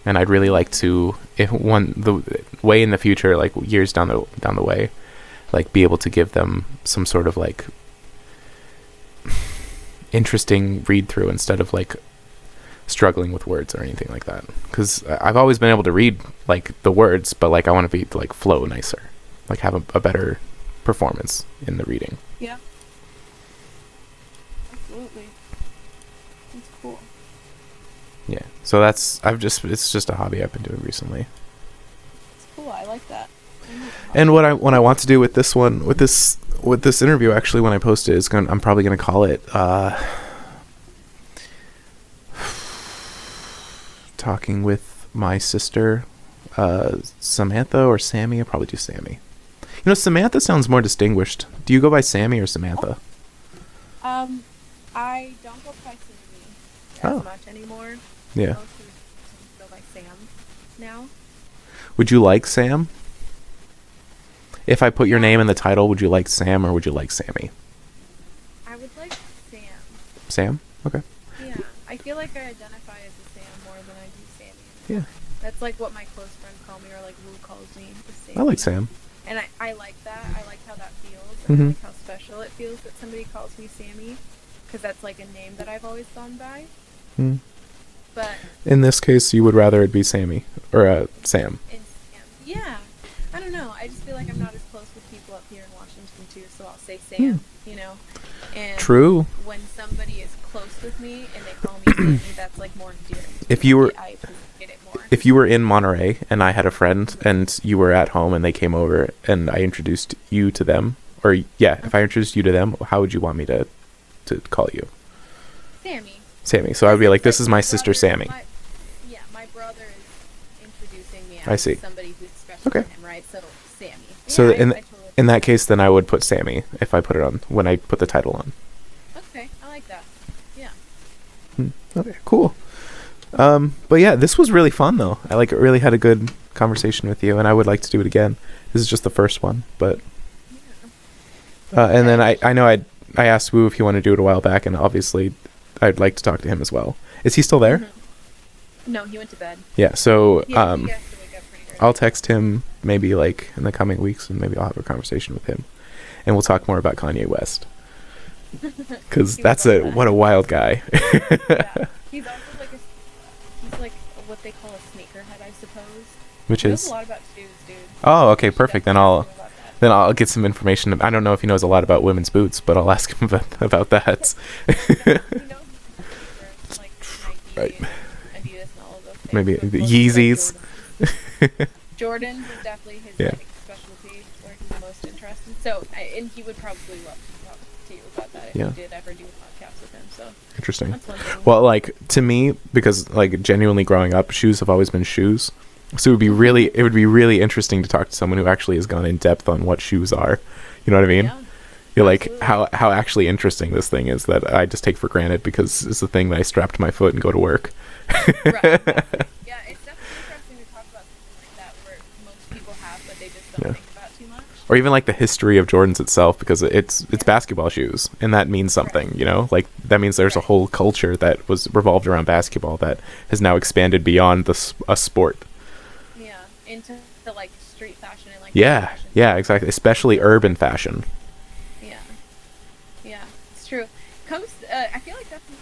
And I'd really like to, if the way in the future, like years down the way, like be able to give them some sort of like interesting read through instead of like struggling with words or anything like that. Because I've always been able to read like the words, but like I want to be like flow nicer, like have a better performance in the reading. Yeah. Absolutely. That's cool. Yeah. So it's just a hobby I've been doing recently. It's cool. I like that. And what I want to do with this one, with this interview, actually, when I post it, I'm probably gonna call it talking with my sister, Samantha or Sami. I'll probably do Sami. You know, Samantha sounds more distinguished. Do you go by Sami or Samantha? I don't go by Sami as much anymore. Yeah. Most of the go by Sam now. Would you like Sam? If I put your name in the title, would you like Sam or would you like Sami? I would like Sam. Sam? Okay. Yeah. I feel like I identify as a Sam Sam more than I do Sammy. Yeah. That's like what my close friends call me, or like Lou calls me. Is Sammy. I like Sam. And I like that. I like how that feels. Mhm. And I like how special it feels that somebody calls me Sammy, because that's like a name that I've always gone by. Mm. But In this case, you would rather it be Sammy or Sam. in Sam, yeah. I don't know. I just feel like I'm not as close with people up here in Washington too, so I'll say Sam. You know. And True. when somebody is close with me and they call me Sammy, that's like more endearing. If you were- I appreciate it more. If you were in Monterey and I had a friend and you were at home and they came over and I introduced you to them, or yeah, if I introduced you to them, how would you want me to call you? Sammy. Sammy. So I would be like, this is my My sister brother- Sammy. my brother is introducing me I as see. somebody who's special Okay. to him, right? So Sammy. So Yeah, in I totally in that case, then I would put Sammy if I put it on when I put the title on. okay, I like that. Yeah. Okay, cool. But yeah, this was really fun though. I really had a good conversation with you, and I would like to do it again. This is just the first one, but and then I know I asked Wu if he wanted to do it a while back, and obviously I'd like to talk to him as well. Is he still there? Mhm. No, he went to bed. Yeah. So He has to wake up pretty early. I'll text him maybe like in the coming weeks, and maybe I'll have a conversation with him, and we'll talk more about Kanye West, because He would that's love that. what a wild guy. Yeah. He's also he's like what they call a sneakerhead, I suppose. Which He knows is a lot about shoes, dude. oh, okay, You should perfect. definitely Then ask him about that. I'll get some information. I don't know if he knows a lot about women's boots, but I'll ask him about that. He knows sneakers, like Nike, Right. and Adidas, and all of those things. Maybe but the mostly, like, Yeezys. Jordan is definitely his Yeah. like specialty, where he's the most interested. So, and he would probably love to talk to you about that if Yeah. you did ever do a podcast with him. So Interesting. that's one thing. Well, like to me, because like genuinely growing up, shoes have always been shoes. So it would be really interesting to talk to someone who actually has gone in depth on what shoes are. You know what I mean? Yeah. You're like Absolutely. how actually interesting this thing is that I just take for granted because it's the thing that I strap to my foot and go to work. Right, exactly. Yeah, it's definitely interesting to talk about something like that where most people have, but they just don't Yeah. think about too much. Or even like the history of Jordans itself, because it's basketball shoes, and that means something, you know. Like that means there's a Right. whole culture that was revolved around basketball that has now expanded beyond a sport. Yeah, into the like street fashion and like Yeah, fashion. yeah, exactly. Especially urban fashion. Yeah, it's true. I feel like that's the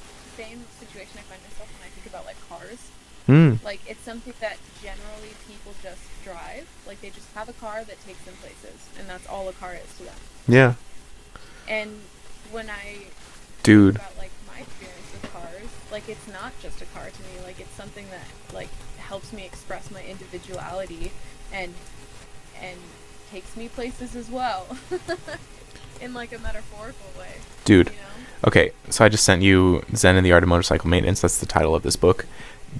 same situation I find myself when I think about like cars. Hmm. Like it's something that generally people just drive. Like they just have a car that takes them places, and that's all a car is to them. Yeah, And when I dude. think about like my experience with cars, like it's not just a car to me. Like it's something that like helps me express my individuality and takes me places as well. In like a metaphorical way. Dude. You know? Okay, so I just sent you Zen and the Art of Motorcycle Maintenance. That's the title of this book.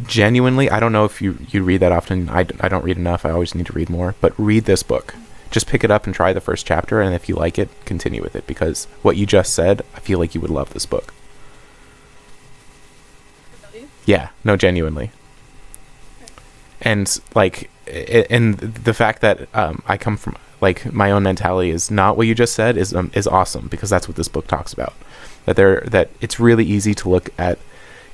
Genuinely, I don't know if you read that often. I don't read enough. I always need to read more. But read this book. Just pick it up and try the first chapter, and if you like it, continue with it. Because what you just said, I feel like you would love this book. Really? Yeah, no, genuinely. And like, and the fact that I come from like my own mentality is not what you just said is awesome, because that's what this book talks about. That it's really easy to look at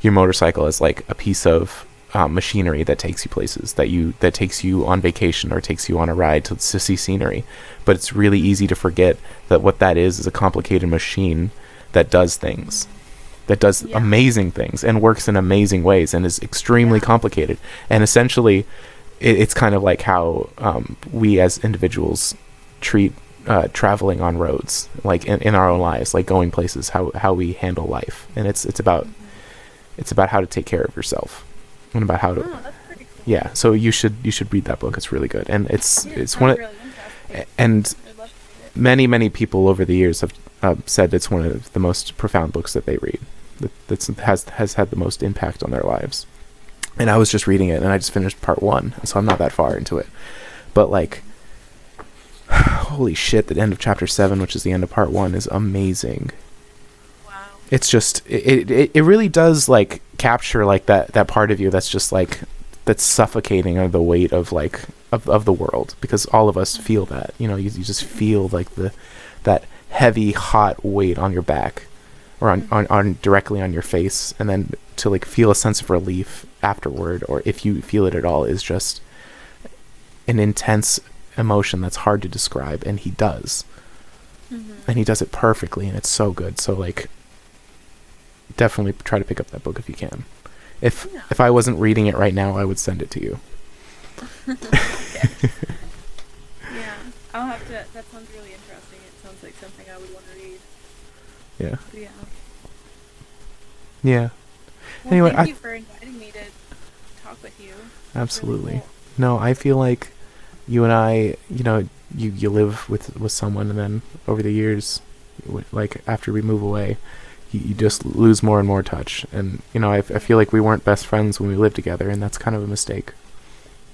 your motorcycle as like a piece of machinery that takes you places, that takes you on vacation or takes you on a ride to see scenery. But it's really easy to forget that what that is a complicated machine that does things. That does Yeah. amazing things and works in amazing ways and is extremely Yeah. complicated. And essentially, it's kind of like how we as individuals treat traveling on roads, like in our own lives, like going places, how we handle life. And it's about how to take care of yourself and about how to Oh, that's pretty cool. yeah. So you should read that book. It's really good, and it's Yeah, it's I'm one of, really interested. and I'd love to read it. many people over the years have said it's one of the most profound books that they read, that has had the most impact on their lives. And I was just reading it, and I just finished part 1, so I'm not that far into it. But like, holy shit, the end of chapter 7, which is the end of part 1, is amazing. Wow. It's just it really does like capture like that part of you that's just like that's suffocating under the weight of like of the world, because all of us feel that, you know, you just feel like that heavy hot weight on your back or on directly on your face, and then to like feel a sense of relief afterward, or if you feel it at all, is just an intense emotion that's hard to describe, and he does. And he does it perfectly, and it's so good. So like, definitely try to pick up that book if you can. If I wasn't reading it right now, I would send it to you. Okay. Yeah, I'll have to. That sounds really interesting. It sounds like something I would want to read. Yeah. Yeah. Yeah. Well, Anyway, thank you for inviting me to talk with you. Absolutely. Really cool. No, I feel like you and I, you live with someone, and then over the years, like after we move away, you just lose more and more touch. And I feel like we weren't best friends when we lived together, and that's kind of a mistake.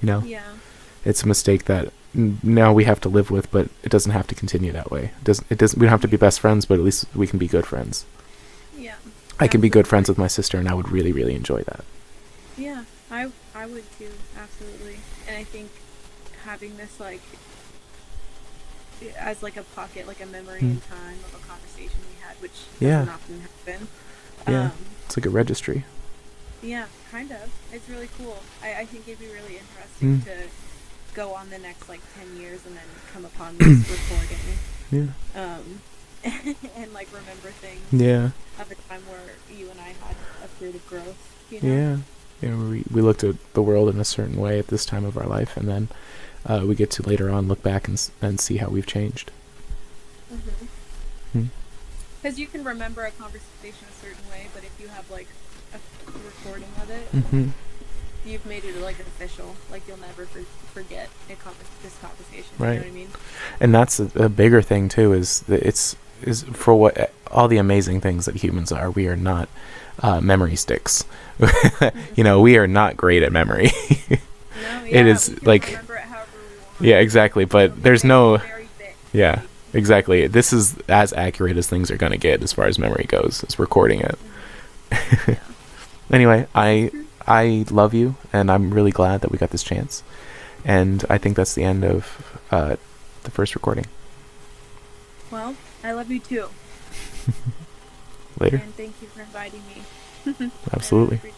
Yeah. It's a mistake that now we have to live with, but it doesn't have to continue that way. It doesn't. We don't have to be best friends, but at least we can be good friends. Yeah. I can be good friends with my sister, and I would really, really enjoy that. Yeah, I would too, absolutely. And I think having this like as like a pocket, like a memory in time of a conversation we had, which doesn't often happen. Yeah, it's like a registry. Yeah, kind of. It's really cool. I think it'd be really interesting to go on the next like 10 years and then come upon this recording. Yeah. And like remember things. Yeah. Of a time where you and I had a period of growth. Yeah. We looked at the world in a certain way at this time of our life, and then we get to later on look back and see how we've changed. Because you can remember a conversation a certain way, but if you have like a recording of it, you've made it like official. Like you'll never forget this conversation. Right. You know what I mean? And that's a bigger thing too. Is that is for what all the amazing things that humans are. We are not memory sticks. We are not great at memory. No, it is like remember it however we want. Yeah, exactly. But there's no. Very big. Yeah. Exactly. This is as accurate as things are going to get as far as memory goes. It's recording it. Yeah. Anyway, I love you, and I'm really glad that we got this chance. And I think that's the end of the first recording. Well, I love you too. Later. And thank you for inviting me. Absolutely. I really